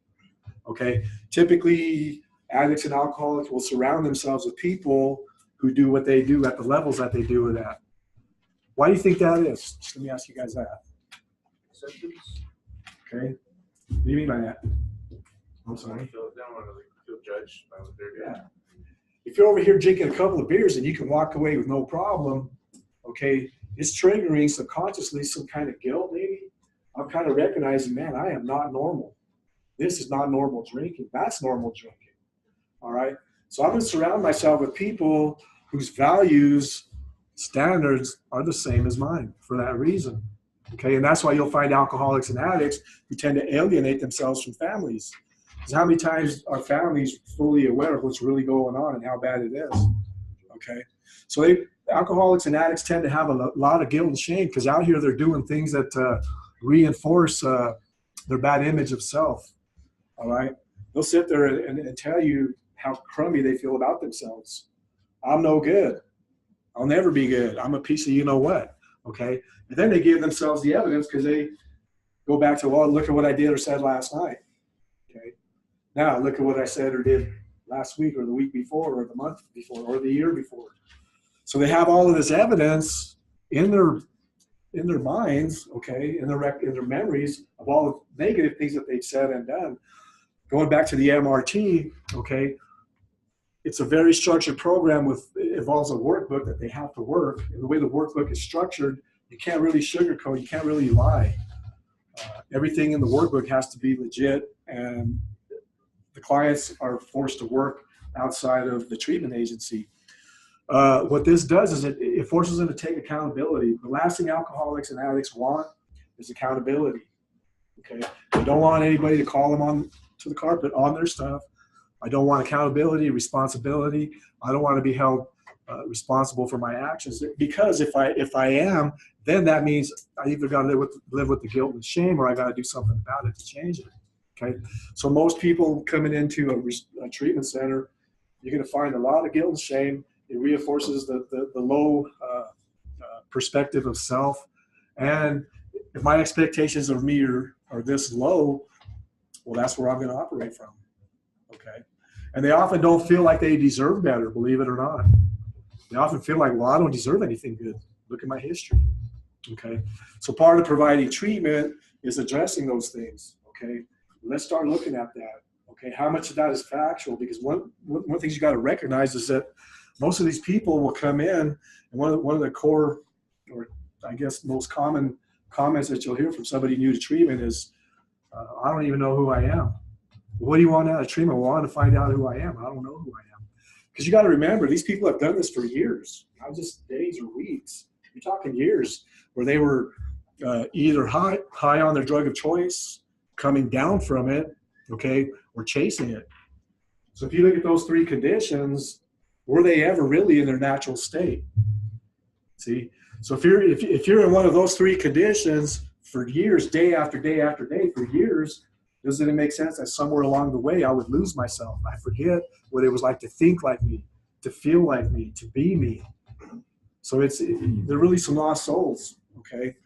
Okay. Typically, addicts and alcoholics will surround themselves with people who do what they do at the levels that they do it at. Why do you think that is? Just let me ask you guys that. Acceptance. Okay. What do you mean by that? I'm sorry. They don't want to feel judged by what they're doing. Yeah. If you're over here drinking a couple of beers and you can walk away with no problem, okay, it's triggering subconsciously some kind of guilt maybe. I'm kind of recognizing, man, I am not normal. This is not normal drinking. That's normal drinking. All right. So I'm going to surround myself with people whose values, standards are the same as mine for that reason. Okay. And that's why you'll find alcoholics and addicts who tend to alienate themselves from families. Because how many times are families fully aware of what's really going on and how bad it is? Okay. So alcoholics and addicts tend to have a lot of guilt and shame because out here they're doing things that reinforce their bad image of self. All right. They'll sit there and tell you how crummy they feel about themselves. I'm no good. I'll never be good. I'm a piece of you know what. Okay. And then they give themselves the evidence because they go back to, well, look at what I did or said last night. Okay. Now look at what I said or did last week or the week before or the month before or the year before. So they have all of this evidence in their minds, okay, in their memories of all the negative things that they've said and done. Going back to the MRT, okay, it's a very structured program it involves a workbook that they have to work. And the way the workbook is structured, you can't really sugarcoat, you can't really lie. Everything in the workbook has to be legit, and the clients are forced to work outside of the treatment agency. What this does is it forces them to take accountability. The last thing alcoholics and addicts want is accountability. Okay, they don't want anybody to call them on to the carpet on their stuff. I don't want accountability, responsibility. I don't want to be held responsible for my actions, because if I am, then that means I either got to live with the guilt and shame, or I got to do something about it to change it. Okay, so most people coming into a treatment center, you're going to find a lot of guilt and shame. It reinforces the low perspective of self, and if my expectations of me are this low, well, that's where I'm going to operate from. Okay, and they often don't feel like they deserve better, believe it or not. They often feel like, well, I don't deserve anything good. Look at my history. Okay, so part of providing treatment is addressing those things. Okay, let's start looking at that. Okay, how much of that is factual? Because one of the things you got to recognize is that most of these people will come in, and one of the core, or I guess most common comments that you'll hear from somebody new to treatment is, I don't even know who I am. What do you want out of treatment? Well, I want to find out who I am. I don't know who I am. Because you got to remember, these people have done this for years, not just days or weeks. You're talking years where they were either high on their drug of choice, coming down from it, okay, or chasing it. So if you look at those 3 conditions, were they ever really in their natural state? See, so if you're in one of those 3 conditions for years, day after day after day, for years, doesn't it make sense that somewhere along the way I would lose myself? I forget what it was like to think like me, to feel like me, to be me. So they're really some lost souls, okay?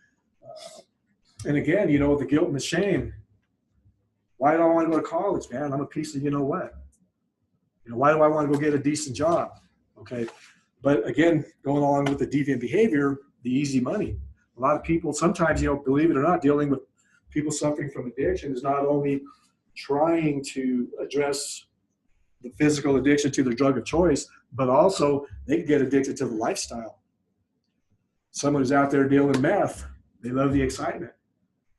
And again, the guilt and the shame. Why do I want to go to college, man? I'm a piece of you know what. Why do I want to go get a decent job? Okay. But again, going along with the deviant behavior, the easy money. A lot of people sometimes, believe it or not, dealing with people suffering from addiction is not only trying to address the physical addiction to their drug of choice, but also they can get addicted to the lifestyle. Someone who's out there dealing meth, they love the excitement.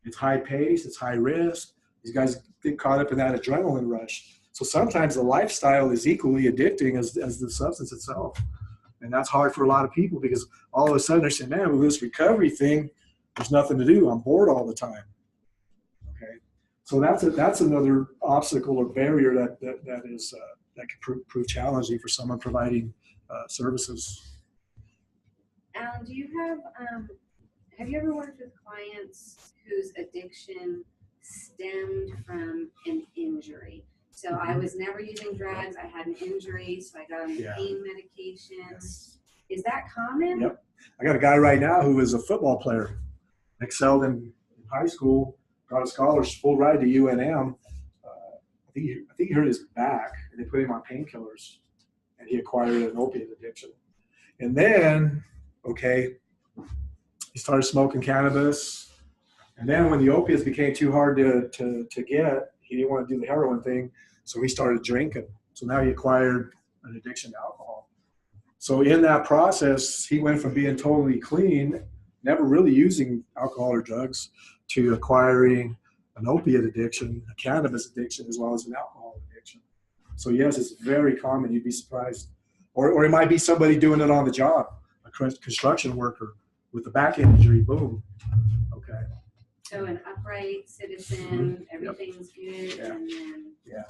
It's high pace, it's high risk. These guys get caught up in that adrenaline rush. So sometimes the lifestyle is equally addicting as the substance itself. And that's hard for a lot of people, because all of a sudden they're saying, man, with this recovery thing, there's nothing to do. I'm bored all the time. Okay. So that's another obstacle or barrier that can prove challenging for someone providing services. Alan, do you have you ever worked with clients whose addiction stemmed from an injury? So I was never using drugs, I had an injury, so I got on Yeah. pain medications. Is that common? Yep. I got a guy right now who is a football player, excelled in high school, got a scholarship, full ride to UNM. I think he hurt his back, and they put him on painkillers, and he acquired an opiate addiction. And then, okay, he started smoking cannabis, and then when the opiates became too hard to get, he didn't want to do the heroin thing, so he started drinking. So now he acquired an addiction to alcohol. So in that process, he went from being totally clean, never really using alcohol or drugs, to acquiring an opiate addiction, a cannabis addiction, as well as an alcohol addiction. So yes, it's very common. You'd be surprised. Or it might be somebody doing it on the job, a construction worker with a back injury, boom. Okay. So an upright citizen, everything's good, Yeah. and then. Yeah.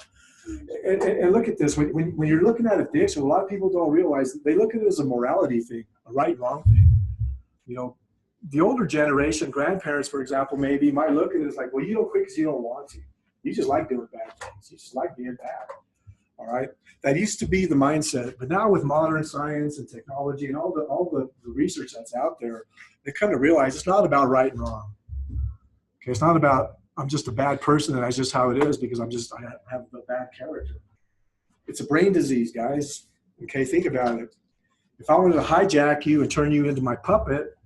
And look at this. When you're looking at addiction, a lot of people don't realize that they look at it as a morality thing, a right and wrong thing. You know, the older generation, grandparents, for example, maybe might look at it as like, well, you don't quit because you don't want to. You just like doing bad things. You just like being bad. All right. That used to be the mindset, but now with modern science and technology and all the research that's out there, they come to realize it's not about right and wrong. Okay, it's not about I'm just a bad person and that's just how it is because I have a bad character. It's a brain disease, guys. Okay, think about it. If I wanted to hijack you and turn you into my puppet,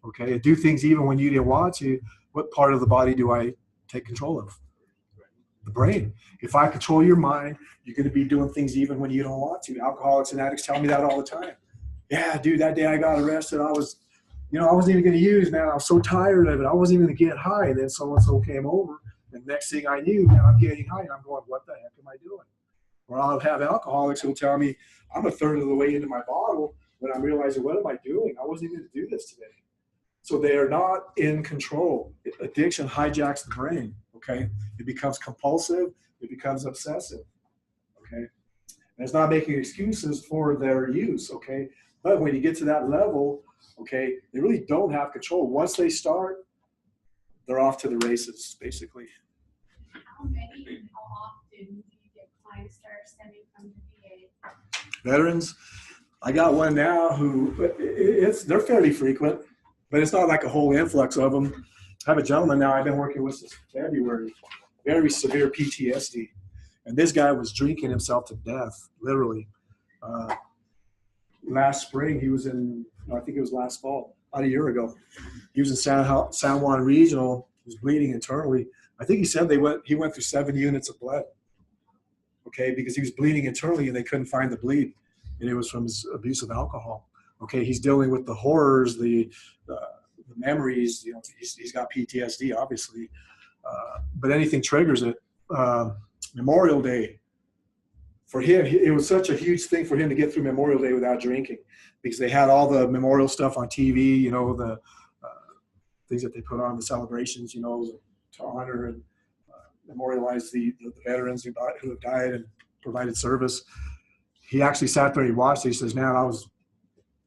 okay, and do things even when you didn't want to, what part of the body do I take control of? The brain. If I control your mind, you're going to be doing things even when you don't want to. Alcoholics and addicts tell me that all the time. Yeah, dude, that day I got arrested, I wasn't even going to use, man. I was so tired of it. I wasn't even going to get high. And then so-and-so came over. And next thing I knew, man, I'm getting high. And I'm going, what the heck am I doing? Or I'll have alcoholics who'll tell me, I'm a third of the way into my bottle when I'm realizing, what am I doing? I wasn't even going to do this today. So they are not in control. Addiction hijacks the brain, okay? It becomes compulsive. It becomes obsessive, okay? And it's not making excuses for their use, okay? But when you get to that level, okay, they really don't have control. Once they start, they're off to the races, basically. How often do you get clients that are stemming from the VA? Veterans, I got one now who, they're fairly frequent, but it's not like a whole influx of them. I have a gentleman now I've been working with since February, very severe PTSD. And this guy was drinking himself to death, literally. Last spring, he was I think it was last fall, about a year ago. He was in San Juan Regional. He was bleeding internally. I think he said he went through 7 units of blood, okay, because he was bleeding internally and they couldn't find the bleed. And it was from his abuse of alcohol. Okay, he's dealing with the horrors, the memories. You know, he's got PTSD, obviously, but anything triggers it. Memorial Day, for him, it was such a huge thing for him to get through Memorial Day without drinking, because they had all the memorial stuff on TV. You know, the things that they put on, the celebrations. You know, to honor and memorialize the veterans who have died and provided service. He actually sat there and he watched it. He says, man, I was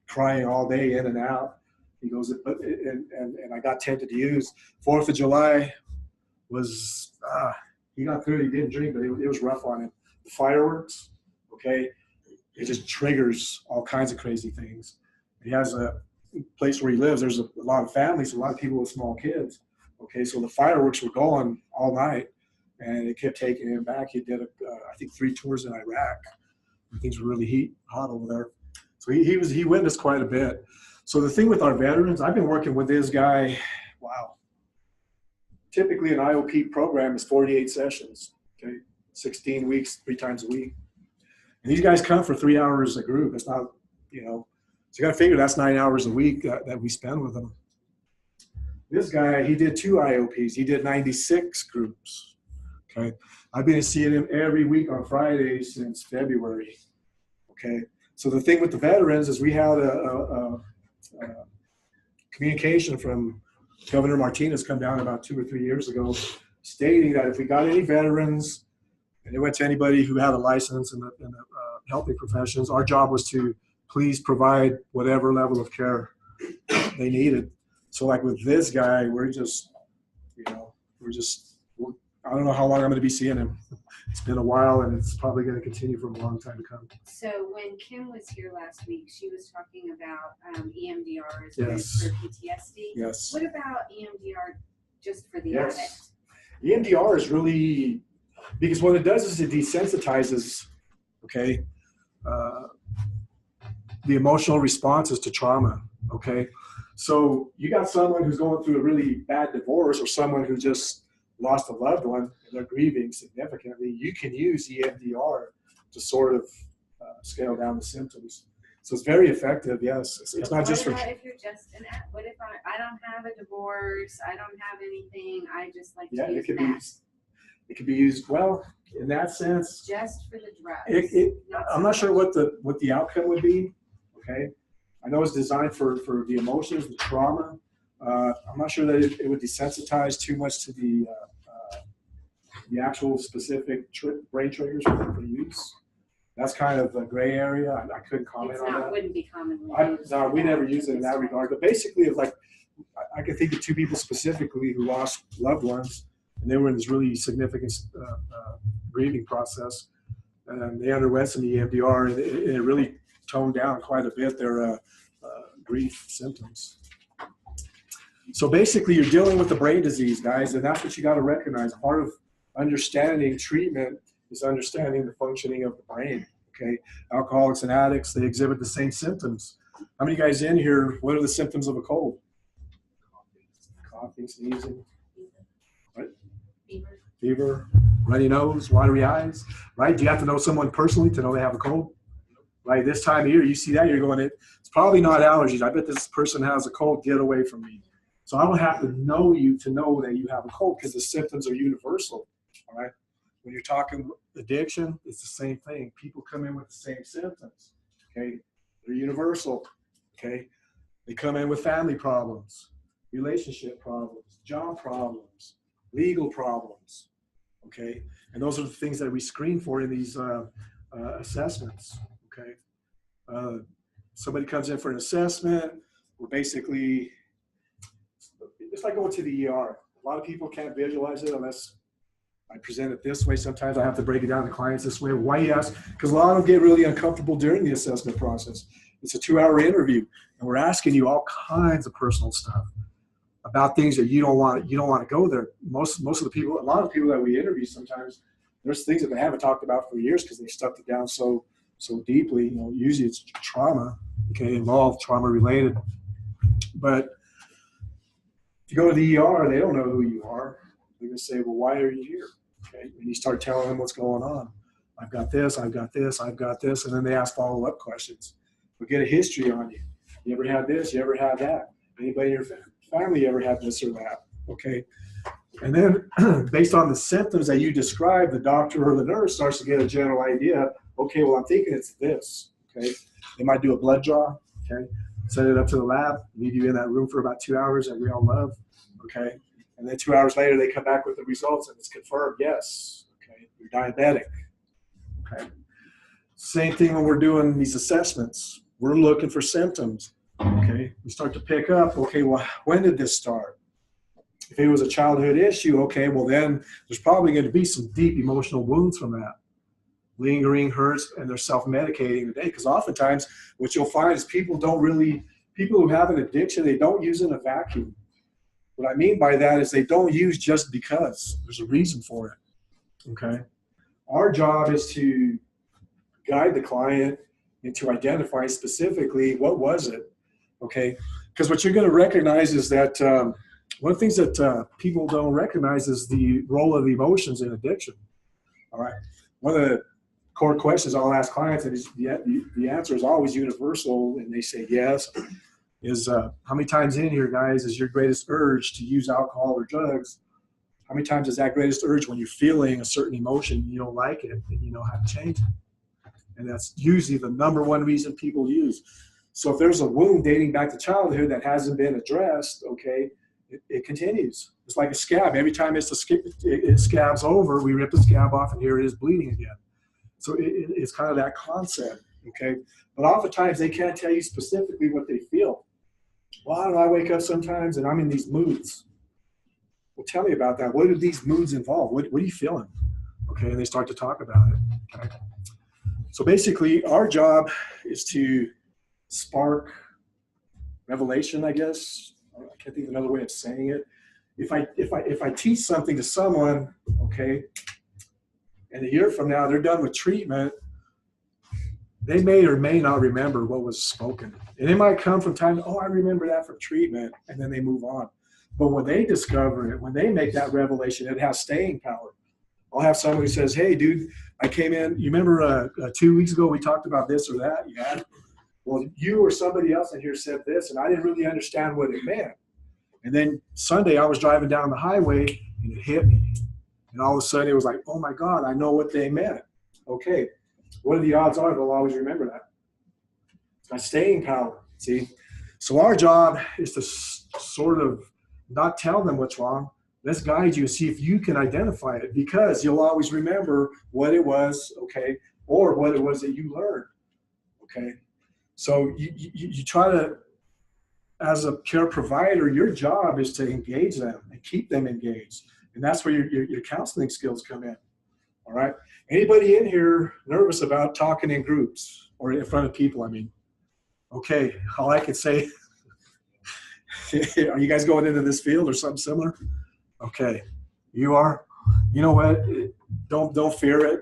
crying all day in and out. He goes, and I got tempted to use. 4th of July was, he got through it. He didn't drink, but it was rough on him. The fireworks, okay, it just triggers all kinds of crazy things. He has a place where he lives. There's a lot of families, a lot of people with small kids. Okay, so the fireworks were going all night, and it kept taking him back. He did, I think, 3 tours in Iraq. Things were really hot over there. So he witnessed quite a bit. So the thing with our veterans, I've been working with this guy, wow. Typically an IOP program is 48 sessions, okay? 16 weeks, 3 times a week. And these guys come for 3 hours a group. It's not, you know, so you got to figure that's 9 hours a week that we spend with them. This guy, he did 2 IOPs. He did 96 groups, okay? I've been seeing him every week on Fridays since February, okay? So the thing with the veterans is we had a communication from Governor Martinez come down about 2 or 3 years ago stating that if we got any veterans, and it went to anybody who had a license in the helping professions, our job was to please provide whatever level of care they needed. So like with this guy, we're just, I don't know how long I'm going to be seeing him. It's been a while, and it's probably going to continue for a long time to come. So when Kim was here last week, she was talking about EMDR as Yes. for PTSD. Yes. What about EMDR just for the Yes. addict? EMDR is really, because what it does is it desensitizes, okay, the emotional responses to trauma, okay? So you got someone who's going through a really bad divorce, or someone who just lost a loved one and they're grieving significantly. You can use EMDR to sort of scale down the symptoms. So it's very effective, yes. It's not just for... What about if you're just what if I don't have a divorce, I don't have anything, I just like Yeah, to use it meth. could be used, well, in that sense, Just for the drugs. I'm not sure what the outcome would be, okay? I know it's designed for the emotions, the trauma. I'm not sure that it would desensitize too much to the actual specific brain triggers for use. That's kind of a gray area. I couldn't comment on that. Wouldn't be commonly used. No, we for never that. use it in that regard. But basically, it's like I can think of two people specifically who lost loved ones, and they were in this really significant grieving process, and they underwent some EMDR, and it really toned down quite a bit their grief symptoms. So basically, you're dealing with the brain disease, guys, and that's what you got to recognize. Part of understanding treatment is understanding the functioning of the brain, okay? Alcoholics and addicts, they exhibit the same symptoms. How many guys in here, what are the symptoms of a cold? Coughing, sneezing, right? Fever, runny nose, watery eyes, right? Do you have to know someone personally to know they have a cold? Right, this time of year, you see that, you're going, it's probably not allergies. I bet this person has a cold, get away from me. So I don't have to know you to know that you have a cold, because the symptoms are universal, all right? When you're talking addiction, it's the same thing. People come in with the same symptoms, okay? They're universal, okay? They come in with family problems, relationship problems, job problems, legal problems, okay? And those are the things that we screen for in these assessments, okay? Somebody comes in for an assessment, we're basically, it's like going to the ER. A lot of people can't visualize it unless I present it this way. Sometimes I have to break it down to clients this way. Why you ask? Because a lot of them get really uncomfortable during the assessment process. It's a 2-hour interview, and we're asking you all kinds of personal stuff about things that you don't want to go there. Most of the people, a lot of people that we interview, sometimes there's things that they haven't talked about for years because they stuffed it down so deeply. You know, usually it's trauma, okay, involved, trauma related. But if you go to the ER, they don't know who you are. They're going to say, well, why are you here? Okay, and you start telling them what's going on. I've got this, I've got this, I've got this, and then they ask follow-up questions. We get a history on you. You ever had this? You ever had that? Anybody in your family ever had this or that? Okay. And then based on the symptoms that you describe, the doctor or the nurse starts to get a general idea. Okay, well, I'm thinking it's this. Okay. They might do a blood draw. Okay. Send it up to the lab, leave you in that room for about 2 hours that we all love. Okay. And then 2 hours later, they come back with the results and it's confirmed. Yes. Okay. You're diabetic. Okay. Same thing when we're doing these assessments. We're looking for symptoms. Okay. We start to pick up, okay, well, when did this start? If it was a childhood issue, okay, well then there's probably going to be some deep emotional wounds from that. Lingering hurts, and they're self-medicating today. Because oftentimes what you'll find is people who have an addiction, they don't use in a vacuum. What I mean by that is they don't use just because. There's a reason for it. Okay. Our job is to guide the client and to identify specifically what was it. Okay. Because what you're going to recognize is that one of the things that people don't recognize is the role of emotions in addiction. All right. One of the core questions I'll ask clients, and the answer is always universal, and they say yes, is how many times in here, guys, is your greatest urge to use alcohol or drugs? How many times is that greatest urge when you're feeling a certain emotion, you don't like it, and you know how to change it? And that's usually the number one reason people use. So if there's a wound dating back to childhood that hasn't been addressed, okay, it continues. It's like a scab. Every time it scabs over, we rip the scab off, and here it is bleeding again. So it's kind of that concept. Okay, but oftentimes they can't tell you specifically what they feel. Well, I don't know, I wake up sometimes and I'm in these moods. Well, tell me about that. What do these moods involve? What are you feeling? Okay, and they start to talk about it. Okay. So basically, our job is to spark revelation, I guess. I can't think of another way of saying it. If I teach something to someone, okay, and a year from now they're done with treatment, they may or may not remember what was spoken. And it might come from time, oh, I remember that from treatment, and then they move on. But when they discover it, when they make that revelation, it has staying power. I'll have someone who says, hey, dude, I came in, you remember 2 weeks ago we talked about this or that? Yeah. Well, you or somebody else in here said this, and I didn't really understand what it meant. And then Sunday I was driving down the highway, and it hit me. And all of a sudden it was like, oh my God, I know what they meant. Okay, what are the odds are they'll always remember that? It's got staying power, see? So our job is to sort of not tell them what's wrong. Let's guide you and see if you can identify it, because you'll always remember what it was, okay, or what it was that you learned, okay? So you try to, as a care provider, your job is to engage them and keep them engaged. And that's where your counseling skills come in, all right? Anybody in here nervous about talking in groups or in front of people, I mean? Okay, all I can say, are you guys going into this field or something similar? Okay, you are. You know what? Don't fear it.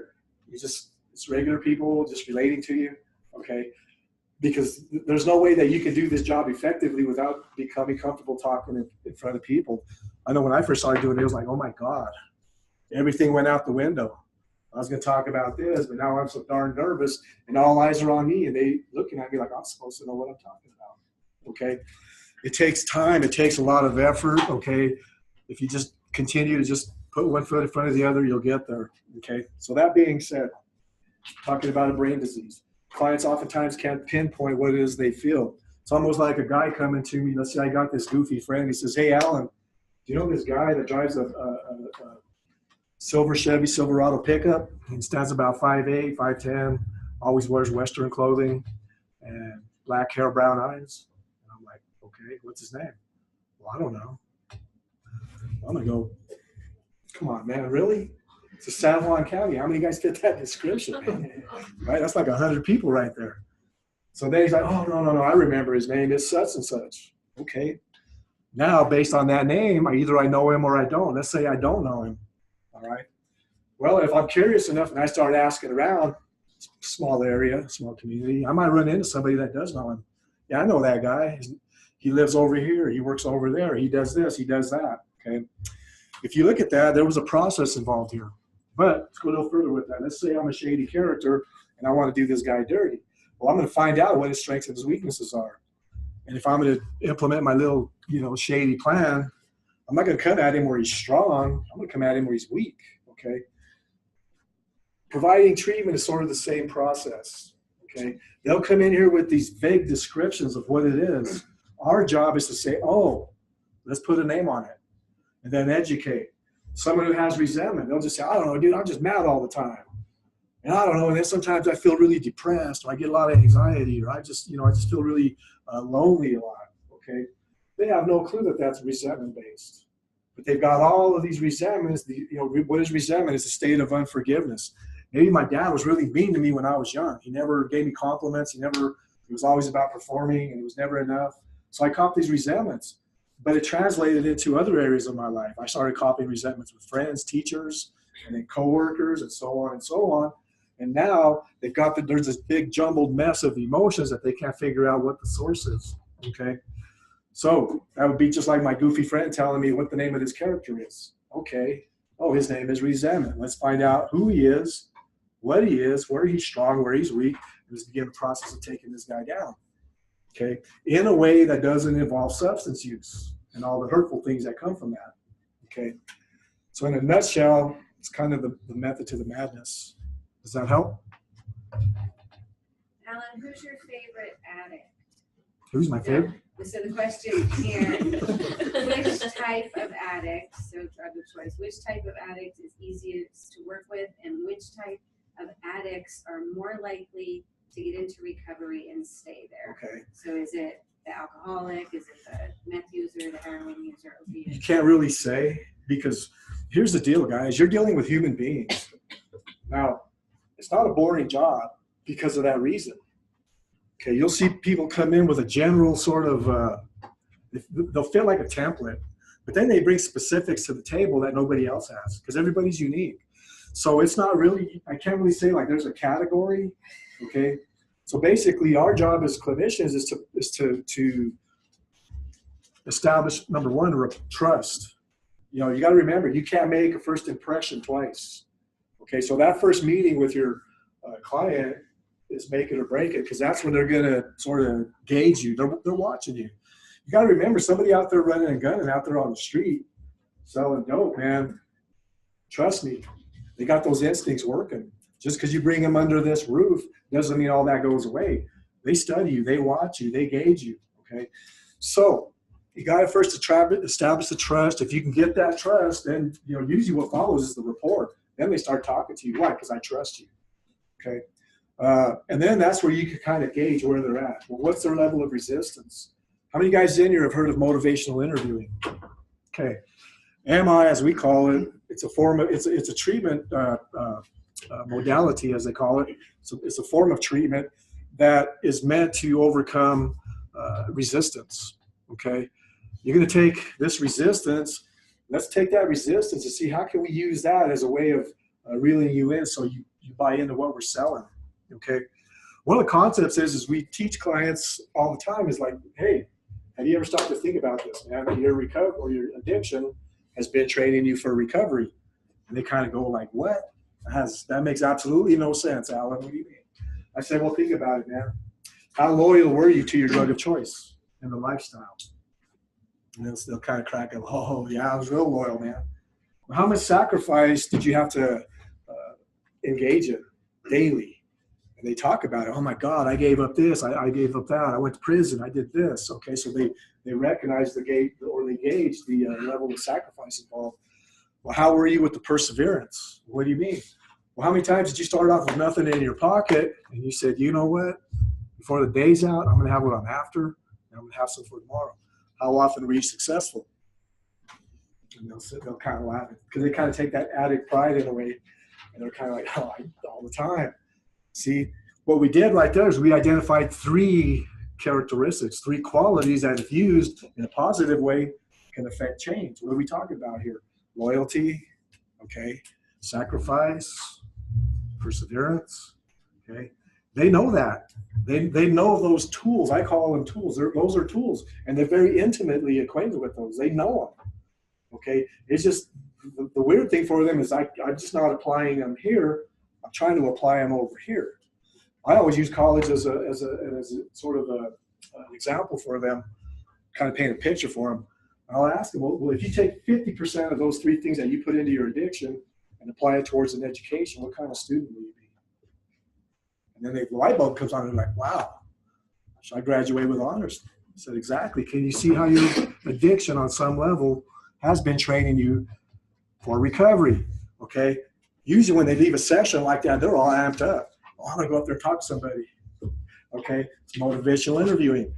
It's regular people just relating to you, okay? Because there's no way that you can do this job effectively without becoming comfortable talking in front of people. I know when I first started doing it, it was like, oh my God, everything went out the window. I was going to talk about this, but now I'm so darn nervous, and all eyes are on me, and they looking at me like I'm supposed to know what I'm talking about. Okay, it takes time. It takes a lot of effort. Okay, if you just continue to just put one foot in front of the other, you'll get there. Okay, so that being said, talking about a brain disease, clients oftentimes can't pinpoint what it is they feel. It's almost like a guy coming to me. Let's say I got this goofy friend. He says, "Hey, Alan, do you know this guy that drives a silver Chevy Silverado pickup? He stands about 5'8", 5'10", always wears Western clothing, and black hair, brown eyes." And I'm like, okay, what's his name? Well, I don't know. I'm going to go, come on, man, really? It's a San Juan County. How many guys fit that description? Right? That's like 100 people right there. So then he's like, oh, no, I remember his name is such and such. Okay. Now, based on that name, either I know him or I don't. Let's say I don't know him. All right. Well, if I'm curious enough and I start asking around, small area, small community, I might run into somebody that does know him. Yeah, I know that guy. He lives over here. He works over there. He does this. He does that. Okay. If you look at that, there was a process involved here. But let's go a little further with that. Let's say I'm a shady character and I want to do this guy dirty. Well, I'm going to find out what his strengths and his weaknesses are. And if I'm going to implement my little, shady plan, I'm not going to come at him where he's strong. I'm going to come at him where he's weak. Okay. Providing treatment is sort of the same process. Okay. They'll come in here with these vague descriptions of what it is. Our job is to say, oh, let's put a name on it, and then educate. Someone who has resentment, they'll just say, I don't know, dude, I'm just mad all the time. And I don't know, and then sometimes I feel really depressed, or I get a lot of anxiety, or I just feel really lonely a lot, okay? They have no clue that that's resentment-based. But they've got all of these resentments. What is resentment? It's a state of unforgiveness. Maybe my dad was really mean to me when I was young. He never gave me compliments. It was always about performing, and it was never enough. So I caught these resentments. But it translated into other areas of my life. I started copying resentments with friends, teachers, and then coworkers, and so on and so on. And now there's this big jumbled mess of emotions that they can't figure out what the source is. Okay, so that would be just like my goofy friend telling me what the name of his character is. Okay, oh, his name is resentment. Let's find out who he is, what he is, where he's strong, where he's weak, and let's begin the process of taking this guy down. Okay, in a way that doesn't involve substance use and all the hurtful things that come from that. Okay, so in a nutshell, it's kind of the method to the madness. Does that help? Alan, who's your favorite addict? Who's my favorite? So the question here, which type of addict, so drug of choice, which type of addict is easiest to work with, and which type of addicts are more likely to get into recovery and stay there. Okay. So is it the alcoholic? Is it the meth user, the heroin user, You opiate? can't really say, because here's the deal, guys. You're dealing with human beings. Now, it's not a boring job because of that reason. Okay, you'll see people come in with a general sort of, they'll feel like a template, but then they bring specifics to the table that nobody else has, because everybody's unique. So it's not really, I can't really say like there's a category, okay? So basically our job as clinicians is to establish, number one, trust. You know, you got to remember, you can't make a first impression twice. Okay, so that first meeting with your client is make it or break it, because that's when they're going to sort of gauge you. They're watching you. You got to remember, somebody out there running and gunning out there on the street selling dope, man, trust me, they got those instincts working. Just because you bring them under this roof doesn't mean all that goes away. They study you, they watch you, they gauge you, okay? So you got to first establish the trust. If you can get that trust, then, you know, usually what follows is the rapport. Then they start talking to you. Why? Because I trust you, okay? And then that's where you can kind of gauge where they're at. Well, what's their level of resistance? How many guys in here have heard of motivational interviewing? Okay. MI, as we call it, it's a form of, it's a treatment modality, as they call it. So it's a form of treatment that is meant to overcome resistance, okay? You're gonna take this resistance, let's take that resistance and see how can we use that as a way of reeling you in so you buy into what we're selling, okay? One of the concepts is we teach clients all the time is like, hey, have you ever stopped to think about this, man? Your recovery or your addiction has been training you for recovery. And they kind of go like, what? That makes absolutely no sense, Alan. What do you mean? I said, well, think about it, man. How loyal were you to your drug of choice and the lifestyle? And they'll kind of crack up, oh, yeah, I was real loyal, man. Well, how much sacrifice did you have to engage in daily? And they talk about it. Oh, my God, I gave up this. I gave up that. I went to prison. I did this. Okay, so they recognize they gauge the level of sacrifice involved. Well, how were you with the perseverance? What do you mean? Well, how many times did you start off with nothing in your pocket and you said, you know what? Before the day's out, I'm going to have what I'm after, and I'm going to have some for tomorrow. How often were you successful? And they'll kind of laugh because they kind of take that addict pride in a way, and they're kind of like, oh, all the time. See, what we did right there is we identified 3 characteristics, 3 qualities that, if used in a positive way, can affect change. What are we talking about here? Loyalty, okay, sacrifice, perseverance, okay. They know that. They know those tools. I call them tools. Those are tools, and they're very intimately acquainted with those. They know them, okay. It's just the weird thing for them is I'm just not applying them here. I'm trying to apply them over here. I always use college as a sort of an example for them, kind of paint a picture for them. I'll ask them, well, if you take 50% of those 3 things that you put into your addiction and apply it towards an education, what kind of student will you be? And then the light bulb comes on and they're like, wow, should I graduate with honors? I said, exactly. Can you see how your addiction on some level has been training you for recovery? Okay. Usually when they leave a session like that, they're all amped up. Oh, I'm going to go up there and talk to somebody. Okay. It's motivational interviewing.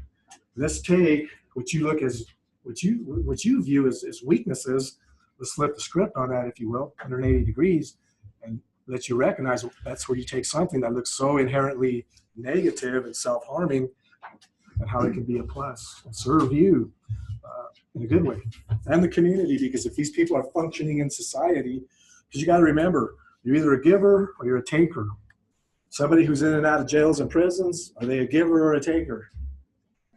Let's take what you view as weaknesses. Let's flip the script on that, if you will, 180 degrees, and let you recognize that's where you take something that looks so inherently negative and self-harming, and how it can be a plus and serve you in a good way, and the community. Because if these people are functioning in society, because you got to remember, you're either a giver or you're a taker. Somebody who's in and out of jails and prisons, are they a giver or a taker?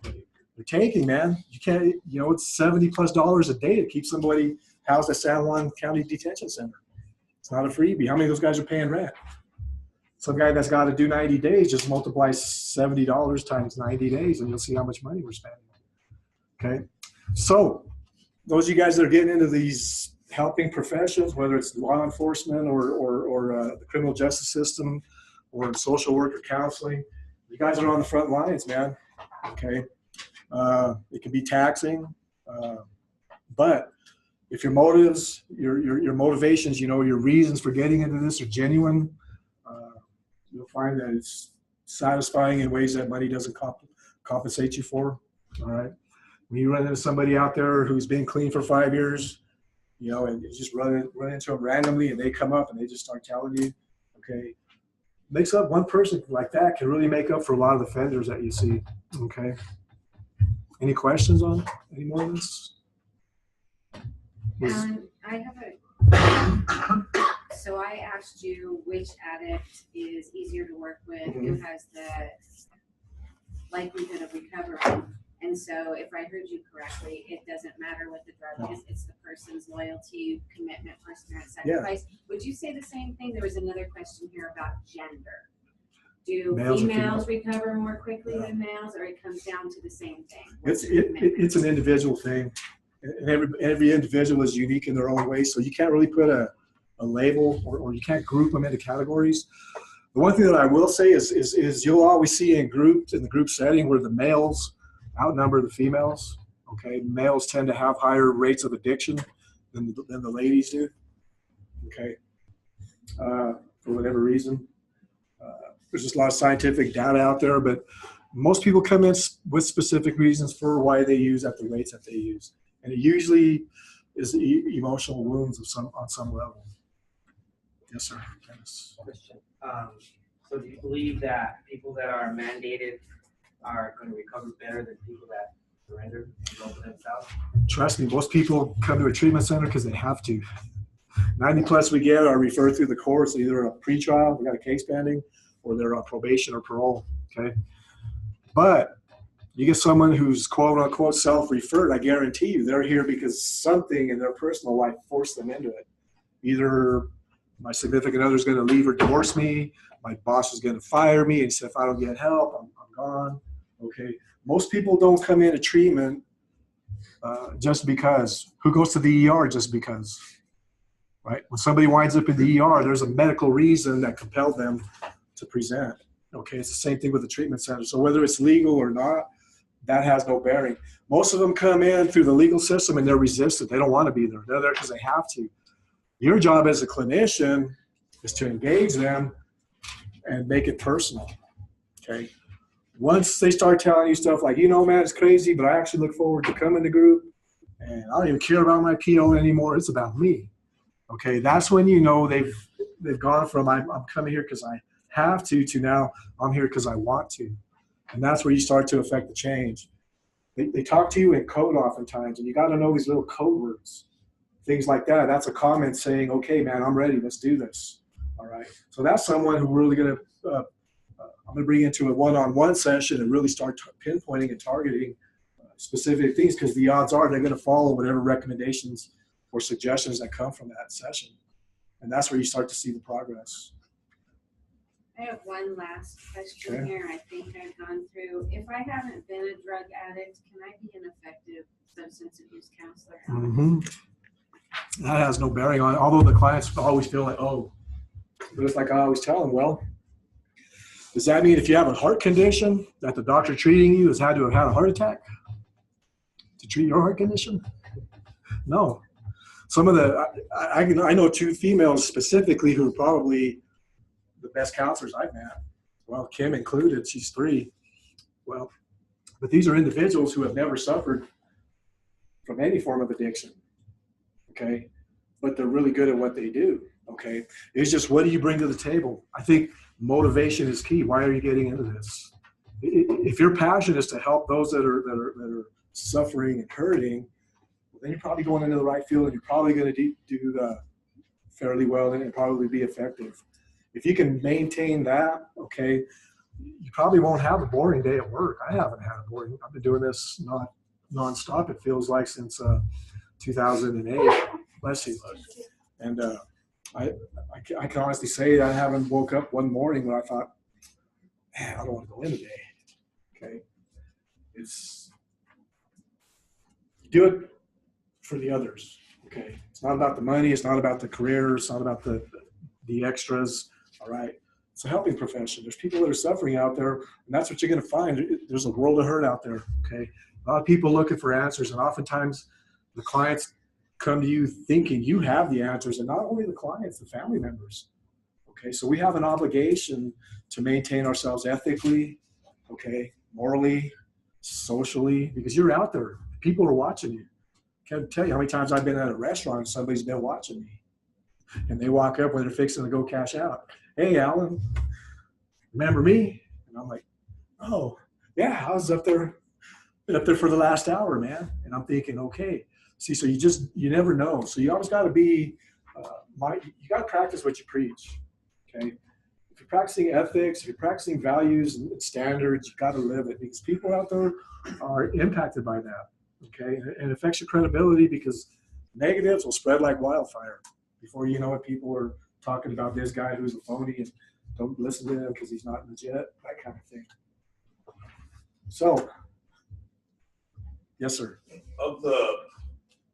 They're taking, man. You can't, it's $70+ a day to keep somebody housed at San Juan County Detention Center. It's not a freebie. How many of those guys are paying rent? Some guy that's got to do 90 days, just multiply $70 times 90 days, and you'll see how much money we're spending. Okay? So, those of you guys that are getting into these helping professions, whether it's law enforcement or the criminal justice system or social work or counseling, you guys are on the front lines, man. Okay? It can be taxing, but if your motives, your motivations, your reasons for getting into this are genuine, you'll find that it's satisfying in ways that money doesn't compensate you for. All right. When you run into somebody out there who's been clean for 5 years, you know, and you just run into them randomly and they come up and they just start telling you, okay, makes up one person like that can really make up for a lot of the offenders that you see. Okay. Any questions on any more of this? I have so I asked you which addict is easier to work with, who has the likelihood of recovery. And so if I heard you correctly, it doesn't matter what the drug is, it's the person's loyalty, commitment, perseverance, sacrifice. Would you say the same thing? There was another question here about gender. Do Males and females recover more quickly than males, or it comes down to the same thing? It's an individual thing, and every individual is unique in their own way. So you can't really put a label, or you can't group them into categories. The one thing that I will say is you'll always see in the group setting where the males outnumber the females. Okay, males tend to have higher rates of addiction than the ladies do. Okay, for whatever reason. There's just a lot of scientific data out there, but most people come in with specific reasons for why they use at the rates that they use. And it usually is emotional wounds on some level. Yes, sir. Dennis. Question. So do you believe that people that are mandated are going to recover better than people that surrender and go for themselves? Trust me, most people come to a treatment center because they have to. 90 plus we get are referred through the courts, either a pretrial, we got a case pending, or they're on probation or parole, okay? But you get someone who's quote unquote self-referred, I guarantee you they're here because something in their personal life forced them into it. Either my significant other is going to leave or divorce me, my boss is going to fire me, and said if I don't get help, I'm gone, okay? Most people don't come into treatment just because. Who goes to the ER just because? Right? When somebody winds up in the ER, there's a medical reason that compelled them to present. Okay, it's the same thing with the treatment center. So whether it's legal or not, that has no bearing. Most of them come in through the legal system and they're resistant. They don't want to be there. They're there because they have to. Your job as a clinician is to engage them and make it personal. Okay. Once they start telling you stuff like, you know, man, it's crazy, but I actually look forward to coming to group and I don't even care about my PO anymore. It's about me. Okay, that's when you know they've gone from I'm coming here because I have to now I'm here because I want to. And that's where you start to affect the change. They talk to you in code oftentimes, and you got to know these little code words, things like that. That's a comment saying, okay, man, I'm ready. Let's do this. All right. So that's someone who we're really going to, I'm going to bring into a one-on-one session and really start pinpointing and targeting specific things, because the odds are they're going to follow whatever recommendations or suggestions that come from that session. And that's where you start to see the progress. I have one last question here. I think I've gone through. If I haven't been a drug addict, can I be an effective substance abuse counselor? Mm-hmm. That has no bearing on it, although the clients always feel like, oh, but it's like I always tell them, well, does that mean if you have a heart condition that the doctor treating you has had to have had a heart attack to treat your heart condition? No. Some of the, I know two females specifically who are probably the best counselors I've met. Well, Kim included, she's 3. Well, but these are individuals who have never suffered from any form of addiction, okay? But they're really good at what they do, okay? It's just, what do you bring to the table? I think motivation is key. Why are you getting into this? If your passion is to help those that are suffering and hurting, then you're probably going into the right field, and you're probably going to do fairly well and probably be effective. If you can maintain that, okay, you probably won't have a boring day at work. I haven't had a boring. I've been doing this nonstop. It feels like since 2008. Bless you. And I can honestly say I haven't woke up one morning when I thought, man, I don't want to go in today. Okay, it's do it for the others. Okay, it's not about the money. It's not about the career. It's not about the extras. All right, it's a helping profession. There's people that are suffering out there, and that's what you're going to find. There's a world of hurt out there. Okay, a lot of people looking for answers, and oftentimes the clients come to you thinking you have the answers, and not only the clients, the family members. Okay, so we have an obligation to maintain ourselves ethically, okay, morally, socially, because you're out there. People are watching you. Can't tell you how many times I've been at a restaurant and somebody's been watching me. And they walk up when they're fixing to go cash out. Hey, Alan, remember me? And I'm like, oh, yeah, I was up there for the last hour, man. And I'm thinking, okay. See, so you never know. So you always got to be, you got to practice what you preach, okay? If you're practicing ethics, if you're practicing values and standards, you got to live it, because people out there are impacted by that, okay? And it affects your credibility, because negatives will spread like wildfire. Before you know it, people are talking about this guy who's a phony and don't listen to him because he's not legit, that kind of thing. So, yes, sir. Of the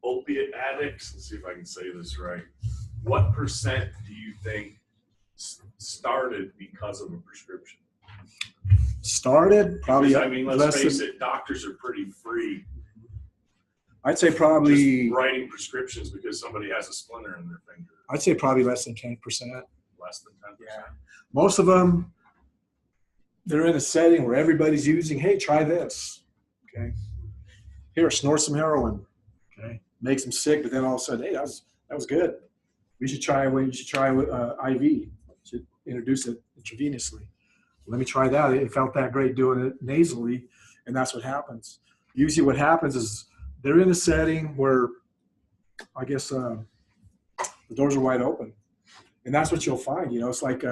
opiate addicts, let's see if I can say this right, what percent do you think started because of a prescription? Started? Probably. Because, I mean, let's less face than, it, doctors are pretty free. I'd say probably. Just writing prescriptions because somebody has a splinter in their finger. I'd say probably less than 10%. Less than 10%. Yeah. Most of them, they're in a setting where everybody's using, hey, try this. Okay. Here, snort some heroin. Okay. Makes them sick, but then all of a sudden, hey, that was good. You should try with IV. You should introduce it intravenously. Let me try that. It felt that great doing it nasally, and that's what happens. Usually what happens is they're in a setting where, I guess, the doors are wide open. And that's what you'll find. You know, it's like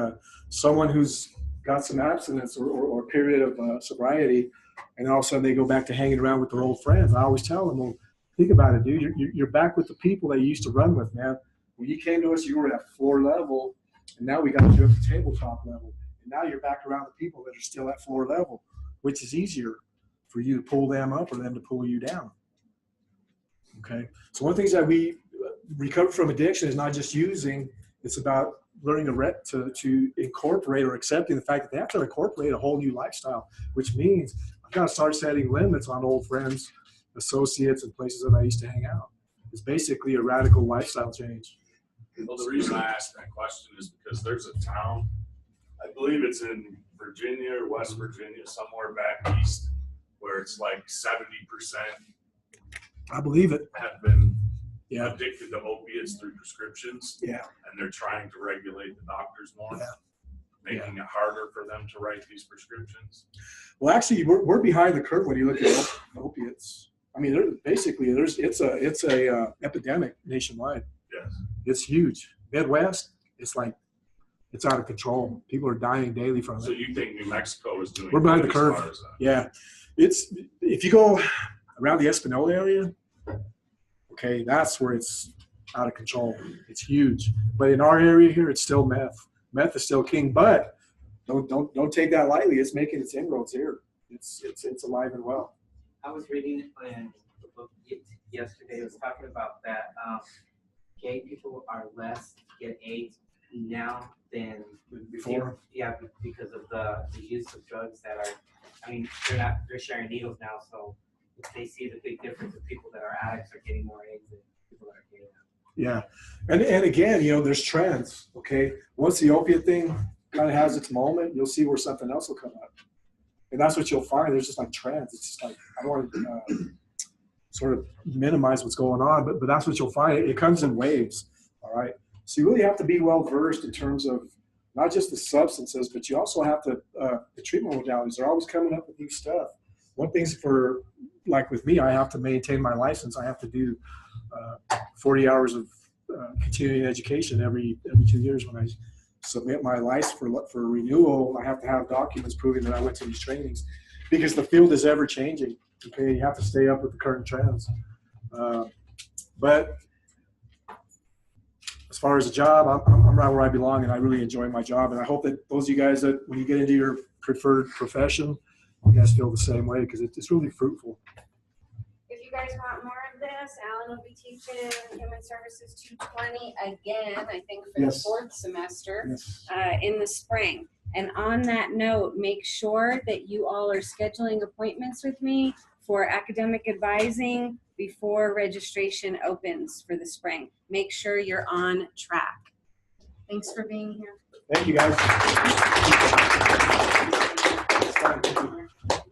someone who's got some abstinence or a period of sobriety, and all of a sudden they go back to hanging around with their old friends. I always tell them, well, think about it, dude. You're back with the people that you used to run with, man. When you came to us, you were at floor level, and now we got you at the tabletop level. And now you're back around the people that are still at floor level, which is easier for you to pull them up or them to pull you down. Okay? So one of the things that we recover from addiction is not just using, it's about learning to incorporate or accepting the fact that they have to incorporate a whole new lifestyle, which means I've got to start setting limits on old friends, associates, and places that I used to hang out. It's basically a radical lifestyle change. Well, the reason I asked that question is because there's a town, I believe it's in Virginia or West Virginia, somewhere back east, where it's like 70% I believe it. have been Yeah. addicted to opiates through prescriptions. Yeah. And they're trying to regulate the doctors more, Yeah. making it harder for them to write these prescriptions. Well, actually, we're behind the curve when you look at opiates. I mean, it's a epidemic nationwide. Yes. It's huge. Midwest, it's out of control. People are dying daily from So it. you think New Mexico is doing We're behind good the as curve. far as that? Yeah, if you go around the Espanola area, okay, that's where it's out of control. It's huge. But in our area here, it's still meth. Meth is still king. But don't take that lightly. It's making its inroads here. It's alive and well. I was reading in the book yesterday. It was talking about that gay people are less get AIDS now than Before. Yeah, because of the use of drugs that are. I mean, they're sharing needles now, so if they see the big difference of people that are addicts are getting more AIDS than people that are gay now. Yeah, and again, there's trends. Okay, once the opiate thing kind of has its moment, you'll see where something else will come up, and that's what you'll find. There's just like trends. It's just like I don't want to sort of minimize what's going on, but that's what you'll find. It comes in waves. All right, so you really have to be well versed in terms of not just the substances, but you also have to the treatment modalities. They're always coming up with new stuff. One thing's like with me, I have to maintain my license. I have to do 40 hours of continuing education every 2 years. When I submit my license for renewal, I have to have documents proving that I went to these trainings, because the field is ever changing. Okay, you have to stay up with the current trends. But as far as a job, I'm right where I belong, and I really enjoy my job. And I hope that those of you guys that when you get into your preferred profession, you guys feel the same way, because it's really fruitful. If you guys want more of this, Alan will be teaching Human Services 220 again, I think for Yes. the 4th semester Yes. in the spring. And on that note, make sure that you all are scheduling appointments with me for academic advising before registration opens for the spring. Make sure you're on track. Thanks for being here. Thank you, guys. It's fine, thank you.